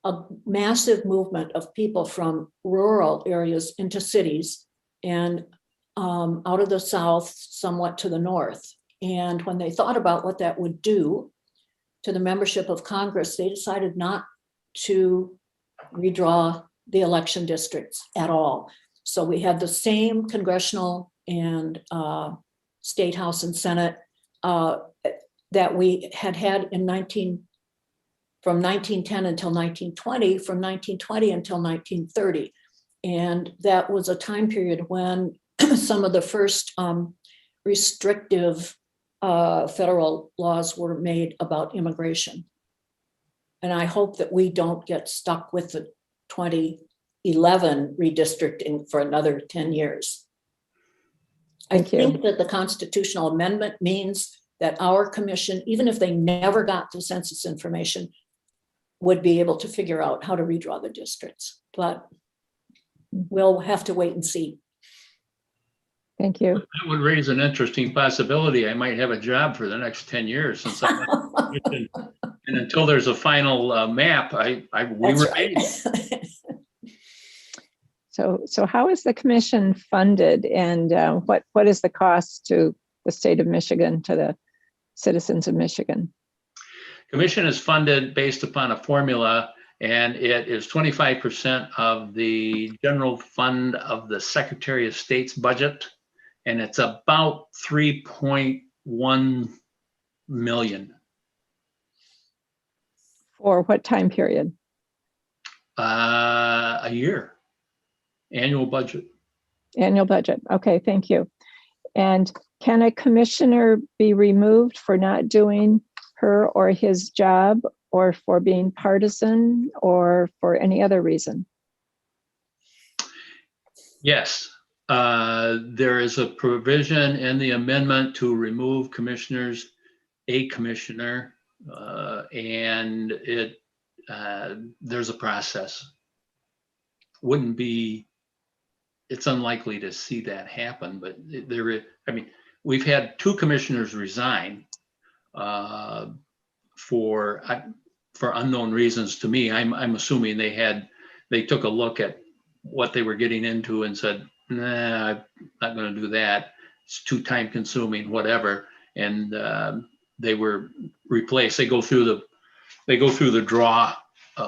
a massive movement of people from rural areas into cities and out of the South, somewhat to the North. And when they thought about what that would do to the membership of Congress, they decided not to redraw the election districts at all. So we had the same congressional and state house and Senate that we had from 1910 until 1920, from 1920 until 1930. And that was a time period when some of the first restrictive federal laws were made about immigration. And I hope that we don't get stuck with the 2011 redistricting for another 10 years. Thank you. I think that the constitutional amendment means that our commission, even if they never got the census information, would be able to figure out how to redraw the districts. But we'll have to wait and see. Thank you. That would raise an interesting possibility. I might have a job for the next 10 years since I'm and until there's a final map, we That's remain. right. So how is the commission funded, and what is the cost to the state of Michigan, to the citizens of Michigan? Commission is funded based upon a formula, and it is 25% of the general fund of the Secretary of State's budget, and it's about 3.1 million. For what time period? A year, annual budget. Annual budget. Okay, thank you. And can a commissioner be removed for not doing her or his job, or for being partisan, or for any other reason? Yes, there is a provision in the amendment to remove commissioners, a commissioner, and there's a process. It's unlikely to see that happen, but we've had 2 commissioners resign for unknown reasons to me. I'm assuming they took a look at what they were getting into and said, nah, I'm not going to do that. It's too time consuming, whatever. And they were replaced. They go through the draw,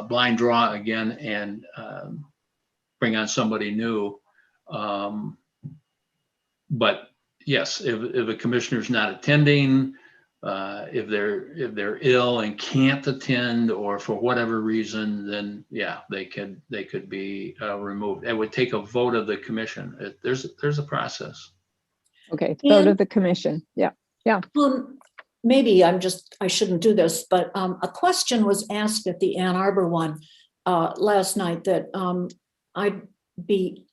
blind draw again, and bring on somebody new. But yes, if a commissioner's not attending, if they're ill and can't attend, or for whatever reason, then yeah, they could be removed. It would take a vote of the commission. There's a process. Okay, vote of the commission. Yeah. Maybe I shouldn't do this, but a question was asked at the Ann Arbor one last night that I'd be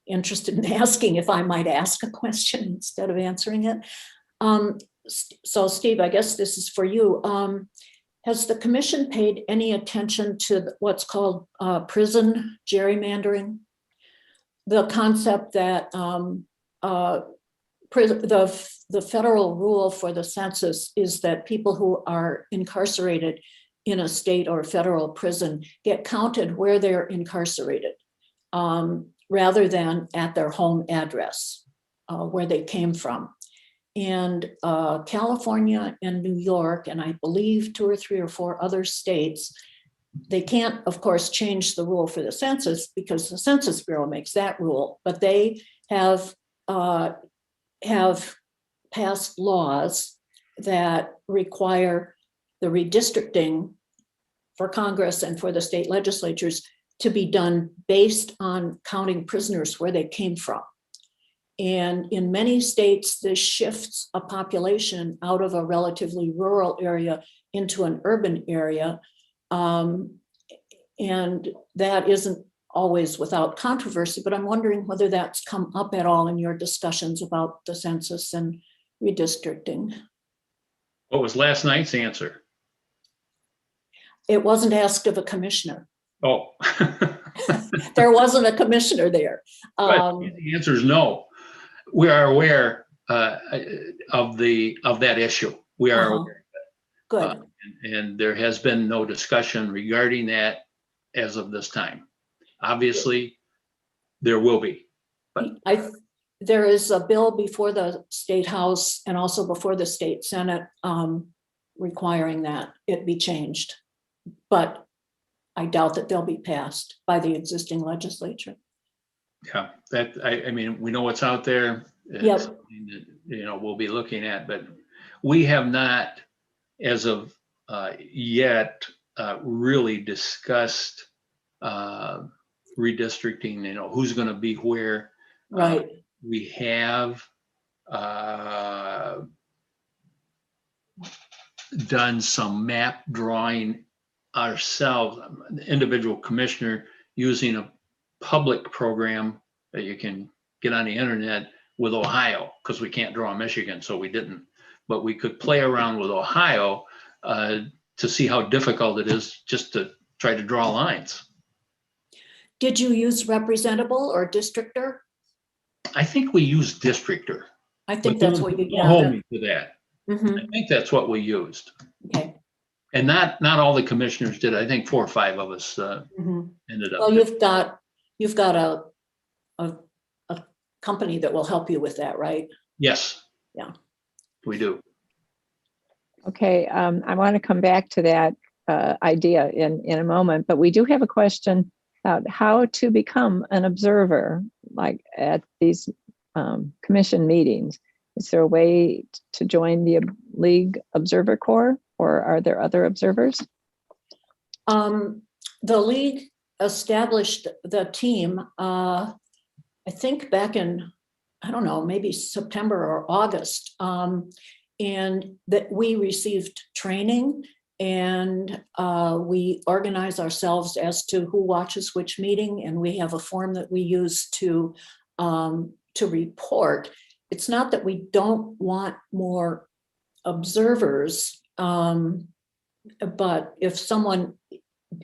interested in asking if I might ask a question instead of answering it. So Steve, I guess this is for you. Has the commission paid any attention to what's called prison gerrymandering? The concept that the federal rule for the census is that people who are incarcerated in a state or federal prison get counted where they're incarcerated, rather than at their home address, where they came from. And California and New York, and I believe 2 or 3 or 4 other states, they can't, of course, change the rule for the census because the Census Bureau makes that rule, but they have passed laws that require the redistricting for Congress and for the state legislatures to be done based on counting prisoners where they came from. And in many states, this shifts a population out of a relatively rural area into an urban area. And that isn't always without controversy, but I'm wondering whether that's come up at all in your discussions about the census and redistricting. What was last night's answer? It wasn't asked of a commissioner. Oh. There wasn't a commissioner there. But the answer is no. We are aware of that issue. We are aware. Good. And there has been no discussion regarding that as of this time. Obviously, there will be. But there is a bill before the State House and also before the State Senate requiring that it be changed. But I doubt that they'll be passed by the existing legislature. yeah, that I mean, we know what's out there. It's Yep. something that, you know, we'll be looking at, but we have not, as of yet, really discussed redistricting. You know, who's going to be where. Right. We have done some map drawing ourselves, individual commissioner, using a public program that you can get on the internet with Ohio, because we can't draw Michigan, so we didn't. But we could play around with Ohio to see how difficult it is just to try to draw lines. Did you use representable or districtor? I think we use districtor. I think But that's what you don't hold me to that. Mhm. I think that's what we used. Okay. And not all the commissioners did. I think 4 or 5 of us Mhm. ended up. Well, you've got a company that will help you with that, right? Yes. Yeah. We do. Okay, I want to come back to that idea in a moment, but we do have a question about how to become an observer, like at these commission meetings. Is there a way to join the League Observer Corps, or are there other observers? The League established the team, I think back in, I don't know, maybe September or August. And that we received training, and we organize ourselves as to who watches which meeting, and we have a form that we use to report. It's not that we don't want more observers, but if someone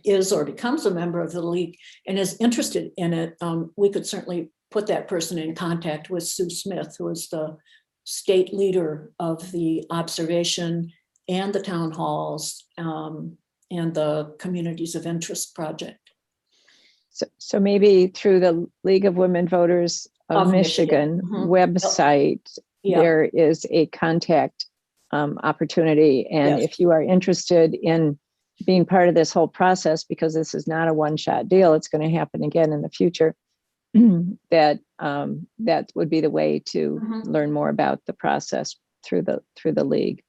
is or becomes a member of the League and is interested in it, we could certainly put that person in contact with Sue Smith, who is the state leader of the observation and the town halls and the Communities of Interest project. So maybe through the League of Women Voters of Michigan Mhm. website, Yeah. there is a contact opportunity. And Yes. if you are interested in being part of this whole process, because this is not a one-shot deal, it's going to happen again in the future, that would be the way to Mhm. learn more about the process through the league.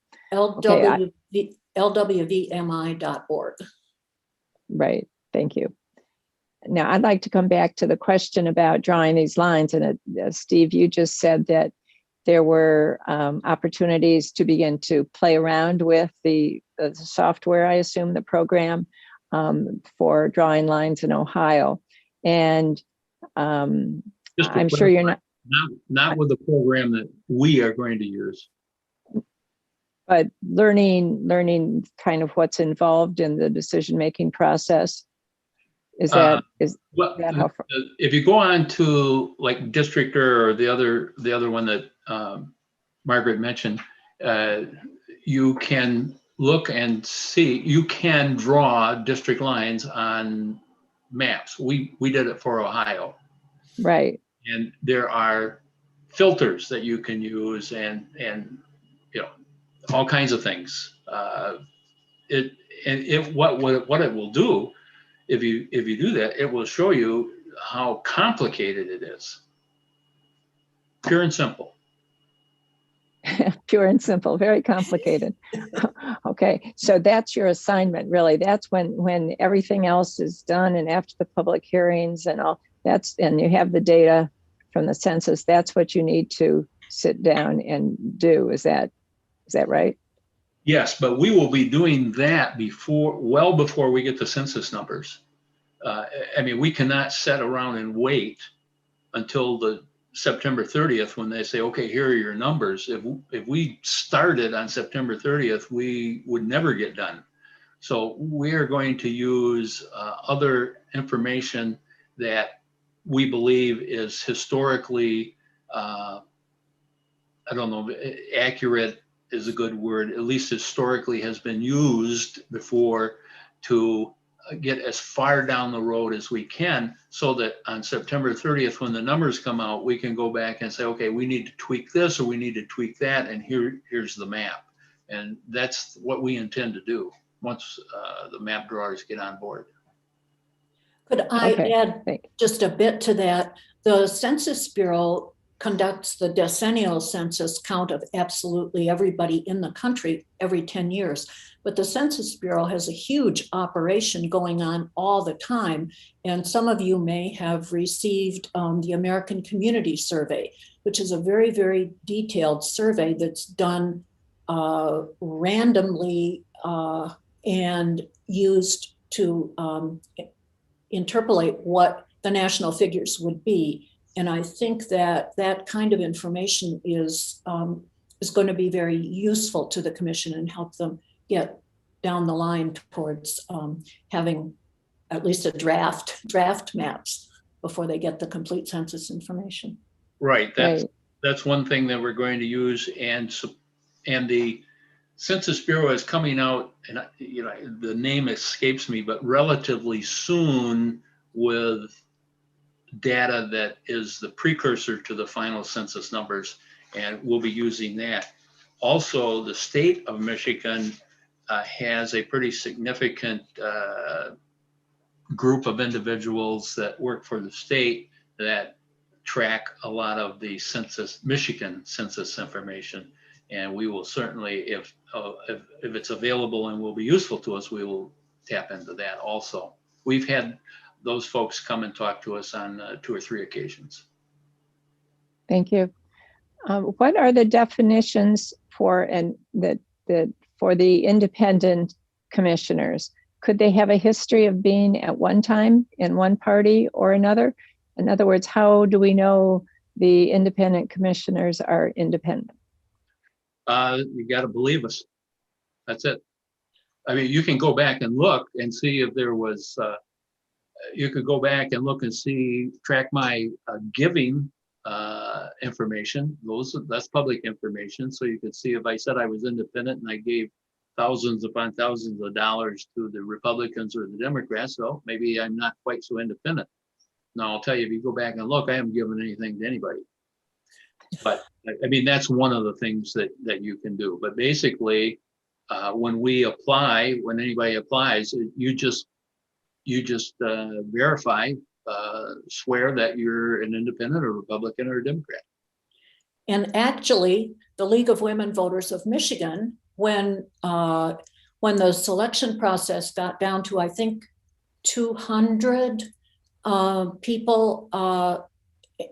LWVMI.org. Right. Thank you. Now, I'd like to come back to the question about drawing these lines. And Steve, you just said that there were opportunities to begin to play around with the software, I assume, the program for drawing lines in Ohio. And I'm sure you're not with the program that we are going to use. But learning kind of what's involved in the decision-making process. Is that how far? If you go on to like Districtor or the other one that Margaret mentioned, you can look and see, you can draw district lines on maps. We did it for Ohio. Right. And there are filters that you can use, and you know, all kinds of things. What it will do, if you do that, it will show you how complicated it is. Pure and simple. Pure and simple, very complicated. Okay, so that's your assignment, really. That's when everything else is done, and after the public hearings and all, and you have the data from the census, that's what you need to sit down and do. Is that right? Yes, but we will be doing that well before we get the census numbers. I mean, we cannot sit around and wait until the September 30th when they say, okay, here are your numbers. If we started on September 30th, we would never get done. So we are going to use other information that we believe is historically, I don't know, accurate is a good word, at least historically has been used before, to get as far down the road as we can, so that on September 30th, when the numbers come out, we can go back and say, okay, we need to tweak this or we need to tweak that, and here's the map. And that's what we intend to do once the map drawers get on board. Could I Okay, add thank you. just a bit to that? The Census Bureau conducts the decennial census count of absolutely everybody in the country every 10 years. But the Census Bureau has a huge operation going on all the time. And some of you may have received the American Community Survey, which is a very, very detailed survey that's done randomly and used to interpolate what the national figures would be. And I think that that kind of information is going to be very useful to the commission and help them get down the line towards having at least a draft maps before they get the complete census information. Right. That's one thing that we're going to use, and the Census Bureau is coming out, and you know, the name escapes me, but relatively soon, with data that is the precursor to the final census numbers, and we'll be using that. Also, the state of Michigan has a pretty significant group of individuals that work for the state that track a lot of the Michigan census information. And we will certainly, if it's available and will be useful to us, we will tap into that also. We've had those folks come and talk to us on 2 or 3 occasions. Thank you. What are the definitions for the independent commissioners? Could they have a history of being at one time in one party or another? In other words, how do we know the independent commissioners are independent? You got to believe us. That's it. I mean, you can go back and look and see if there was, you could go back and look and track my giving information. That's public information. So you could see if I said I was independent and I gave thousands upon thousands of dollars to the Republicans or the Democrats, so maybe I'm not quite so independent. Now, I'll tell you, if you go back and look, I haven't given anything to anybody. But I mean, that's one of the things that you can do. But basically, when anybody applies, you just verify, swear that you're an independent or Republican or a Democrat. And actually, the League of Women Voters of Michigan, when the selection process got down to, I think, 200 people,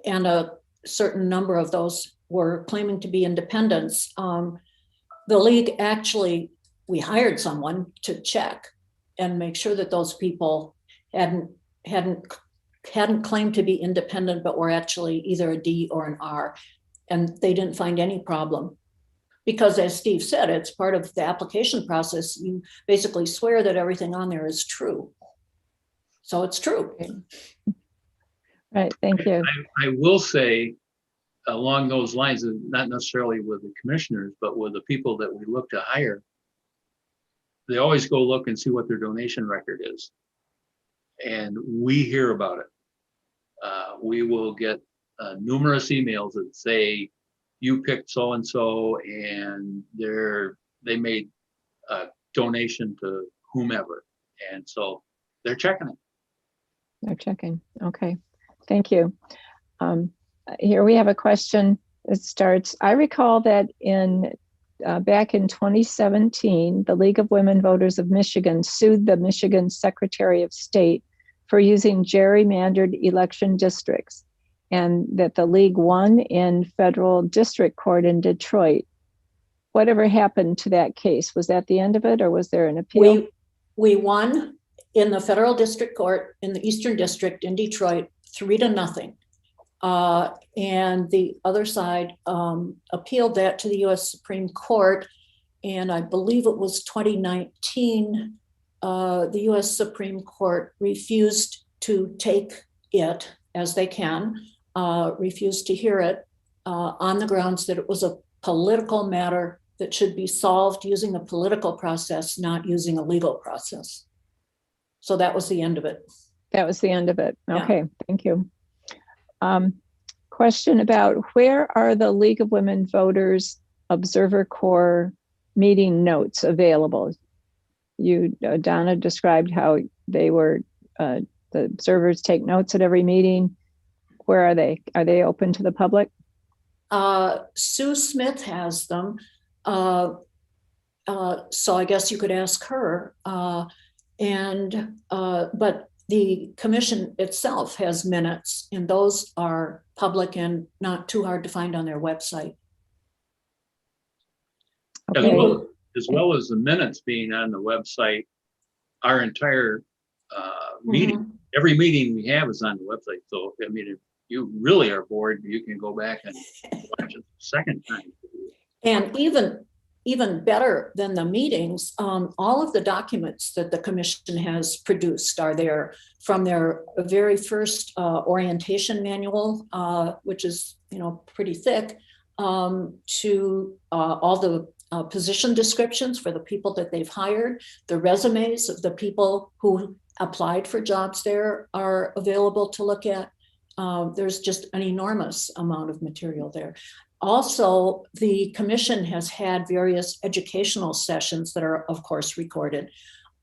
and a certain number of those were claiming to be independents, the league we hired someone to check and make sure that those people hadn't claimed to be independent, but were actually either a D or an R, and they didn't find any problem. Because as Steve said, it's part of the application process. You basically swear that everything on there is true. So it's true. Right, thank you. I will say along those lines, not necessarily with the commissioners, but with the people that we look to hire, they always go look and see what their donation record is. And we hear about it. We will get numerous emails that say you picked so-and-so and they made a donation to whomever. And so they're checking it. They're checking. Okay, thank you. Here we have a question that starts, I recall that back in 2017, the League of Women Voters of Michigan sued the Michigan Secretary of State for using gerrymandered election districts, and that the League won in federal district court in Detroit. Whatever happened to that case? Was that the end of it, or was there an appeal? We won in the federal district court in the Eastern District in Detroit, 3-0. And the other side appealed that to the US Supreme Court. And I believe it was 2019, the US Supreme Court refused to take it, as they can, refused to hear it on the grounds that it was a political matter that should be solved using a political process, not using a legal process. So that was the end of it. That was the end of it. Yeah. Okay, thank you. Question about where are the League of Women Voters Observer Corps meeting notes available? Donna described how they were, the observers take notes at every meeting. Where are they? Are they open to the public? Sue Smith has them. So I guess you could ask her. But the commission itself has minutes, and those are public and not too hard to find on their website. Okay. As well as the minutes being on the website, our entire meeting, every meeting we have is on the website. So, I mean, if you really are bored, you can go back and watch it a second time. And even better than the meetings, all of the documents that the commission has produced are there, from their very first orientation manual, which is pretty thick, to all the position descriptions for the people that they've hired. The resumes of the people who applied for jobs there are available to look at. There's just an enormous amount of material there. Also, the commission has had various educational sessions that are, of course, recorded.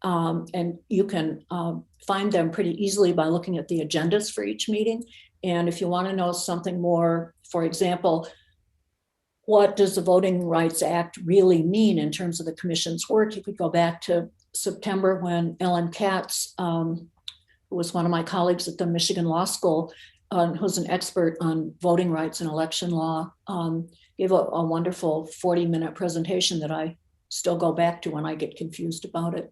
And you can find them pretty easily by looking at the agendas for each meeting. And if you want to know something more, for example, what does the Voting Rights Act really mean in terms of the commission's work, you could go back to September when Ellen Katz, who was one of my colleagues at the Michigan Law School, who's an expert on voting rights and election law, gave a wonderful 40-minute presentation that I still go back to when I get confused about it.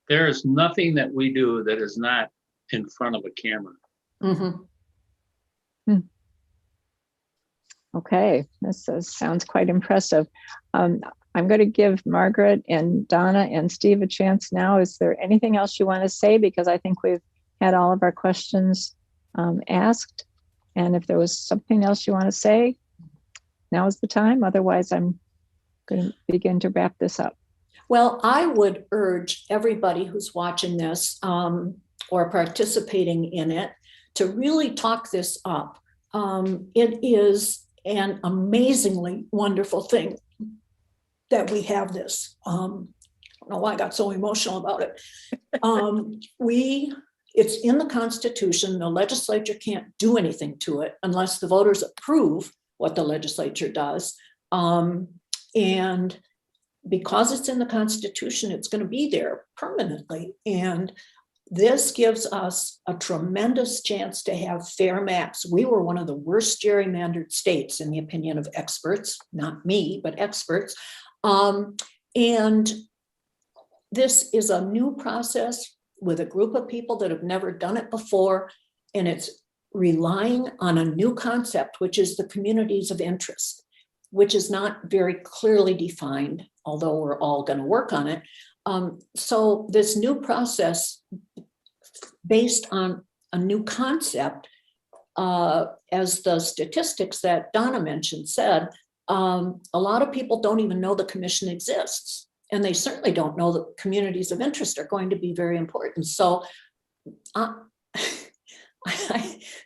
There is nothing that we do that is not in front of a camera. Mm-hmm. Okay, this sounds quite impressive. I'm going to give Margaret and Donna and Steve a chance now. Is there anything else you want to say? Because I think we've had all of our questions asked. And if there was something else you want to say, now is the time. Otherwise, I'm going to begin to wrap this up. Well, I would urge everybody who's watching this or participating in it to really talk this up. It is an amazingly wonderful thing that we have this. I don't know why I got so emotional about it. It's in the Constitution. The legislature can't do anything to it unless the voters approve what the legislature does. And because it's in the Constitution, it's going to be there permanently. And this gives us a tremendous chance to have fair maps. We were one of the worst gerrymandered states, in the opinion of experts, not me, but experts. And this is a new process with a group of people that have never done it before, and it's relying on a new concept, which is the communities of interest, which is not very clearly defined, although we're all going to work on it. So this new process, based on a new concept, as the statistics that Donna mentioned said, a lot of people don't even know the commission exists. And they certainly don't know that communities of interest are going to be very important. So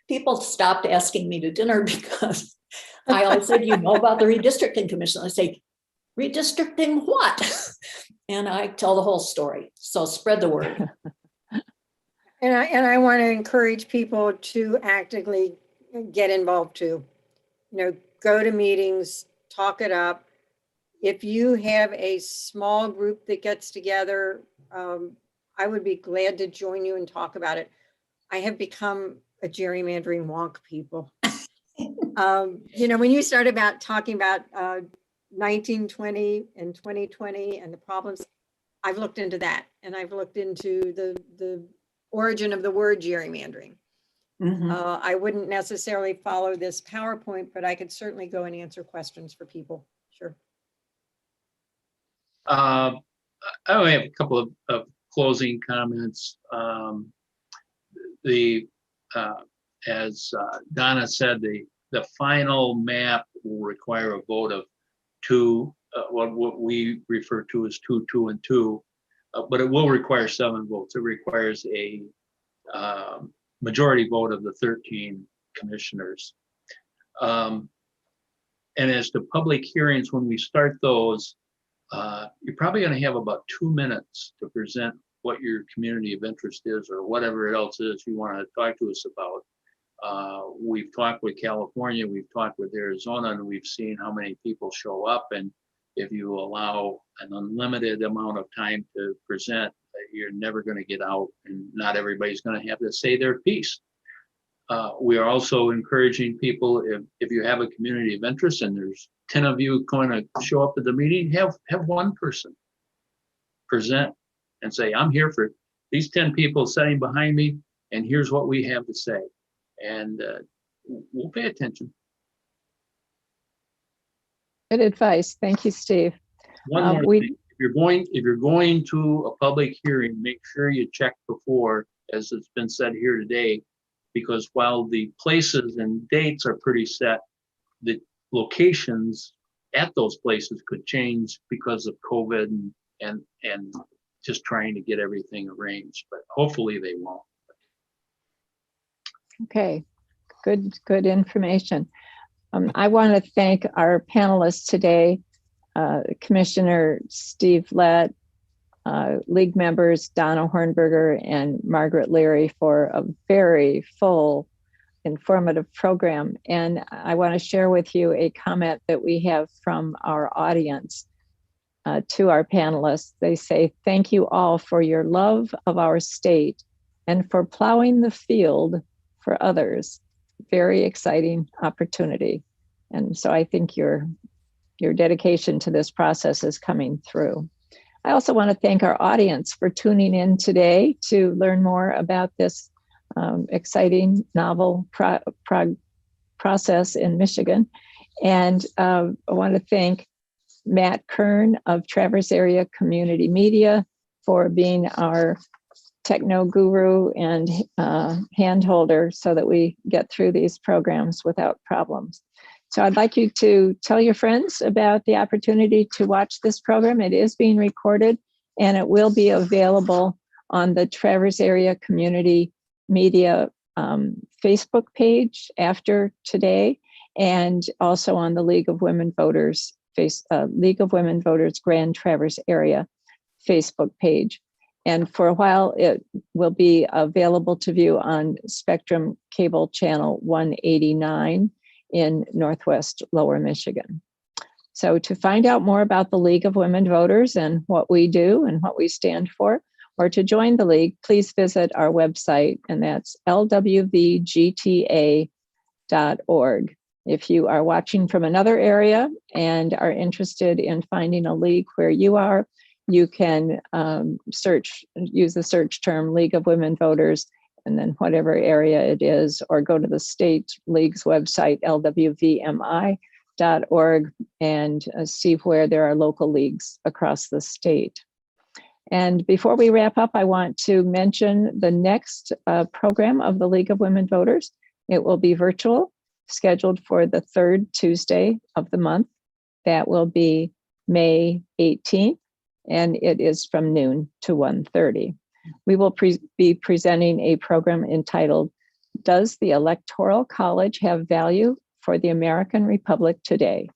people stopped asking me to dinner because I always said, you know about the redistricting commission. I say, redistricting what? And I tell the whole story. So spread the word. And I want to encourage people to actively get involved too. You know, go to meetings, talk it up. If you have a small group that gets together, I would be glad to join you and talk about it. I have become a gerrymandering wonk, people. You know, when you start about talking about 1920 and 2020 and the problems, I've looked into that, and I've looked into the origin of the word gerrymandering. I wouldn't necessarily follow this PowerPoint, but I could certainly go and answer questions for people. Sure. I only have a couple of closing comments. As Donna said, the final map will require a vote of 2, what we refer to as 2, 2, and 2, but it will require 7 votes. It requires a majority vote of the 13 commissioners. And as to public hearings, when we start those, you're probably going to have about 2 minutes to present what your community of interest is or whatever else is you want to talk to us about. We've talked with California, we've talked with Arizona, and we've seen how many people show up. And if you allow an unlimited amount of time to present, you're never going to get out, and not everybody's going to have to say their piece. We are also encouraging people, if you have a community of interest and there's 10 of you going to show up at the meeting, have one person present and say, I'm here for these 10 people sitting behind me, and here's what we have to say. And we'll pay attention. Good advice. Thank you, Steve. One more thing. If you're going to a public hearing, make sure you check before, as it's been said here today, because while the places and dates are pretty set, the locations at those places could change because of COVID and just trying to get everything arranged, but hopefully they won't. Okay, good information. I want to thank our panelists today, Commissioner Steve Lett, League members Donna Hornberger and Margaret Leary, for a very full, informative program. And I want to share with you a comment that we have from our audience to our panelists. They say, thank you all for your love of our state and for plowing the field for others. Very exciting opportunity. And so I think your dedication to this process is coming through. I also want to thank our audience for tuning in today to learn more about this exciting, novel process in Michigan. And I want to thank Matt Kern of Traverse Area Community Media for being our techno guru and hand holder so that we get through these programs without problems. So I'd like you to tell your friends about the opportunity to watch this program. It is being recorded and it will be available on the Traverse Area Community Media Facebook page after today, and also on the League of Women Voters Grand Traverse Area Facebook page. And for a while, it will be available to view on Spectrum Cable Channel 189 in Northwest Lower Michigan. So to find out more about the League of Women Voters and what we do and what we stand for, or to join the League, please visit our website, and that's lwvgta.org. If you are watching from another area and are interested in finding a league where you are, you can use the search term League of Women Voters, and then whatever area it is, or go to the state league's website, lwvmi.org, and see where there are local leagues across the state. And before we wrap up, I want to mention the next program of the League of Women Voters. It will be virtual, scheduled for the third Tuesday of the month. That will be May 18th, and it is from noon to 1:30. We will be presenting a program entitled Does the Electoral College have value for the American Republic today?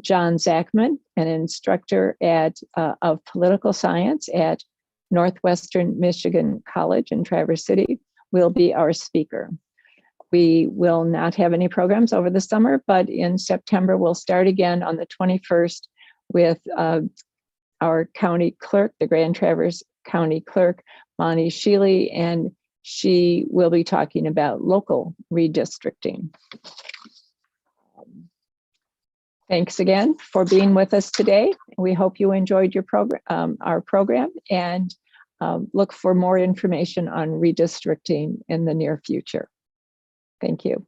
John Zachman, an instructor of political science at Northwestern Michigan College in Traverse City, will be our speaker. We will not have any programs over the summer, but in September, we'll start again on the 21st with our county clerk, the Grand Traverse County Clerk, Monty Shealy, and she will be talking about local redistricting. Thanks again for being with us today. We hope you enjoyed your program, our program, and look for more information on redistricting in the near future. Thank you.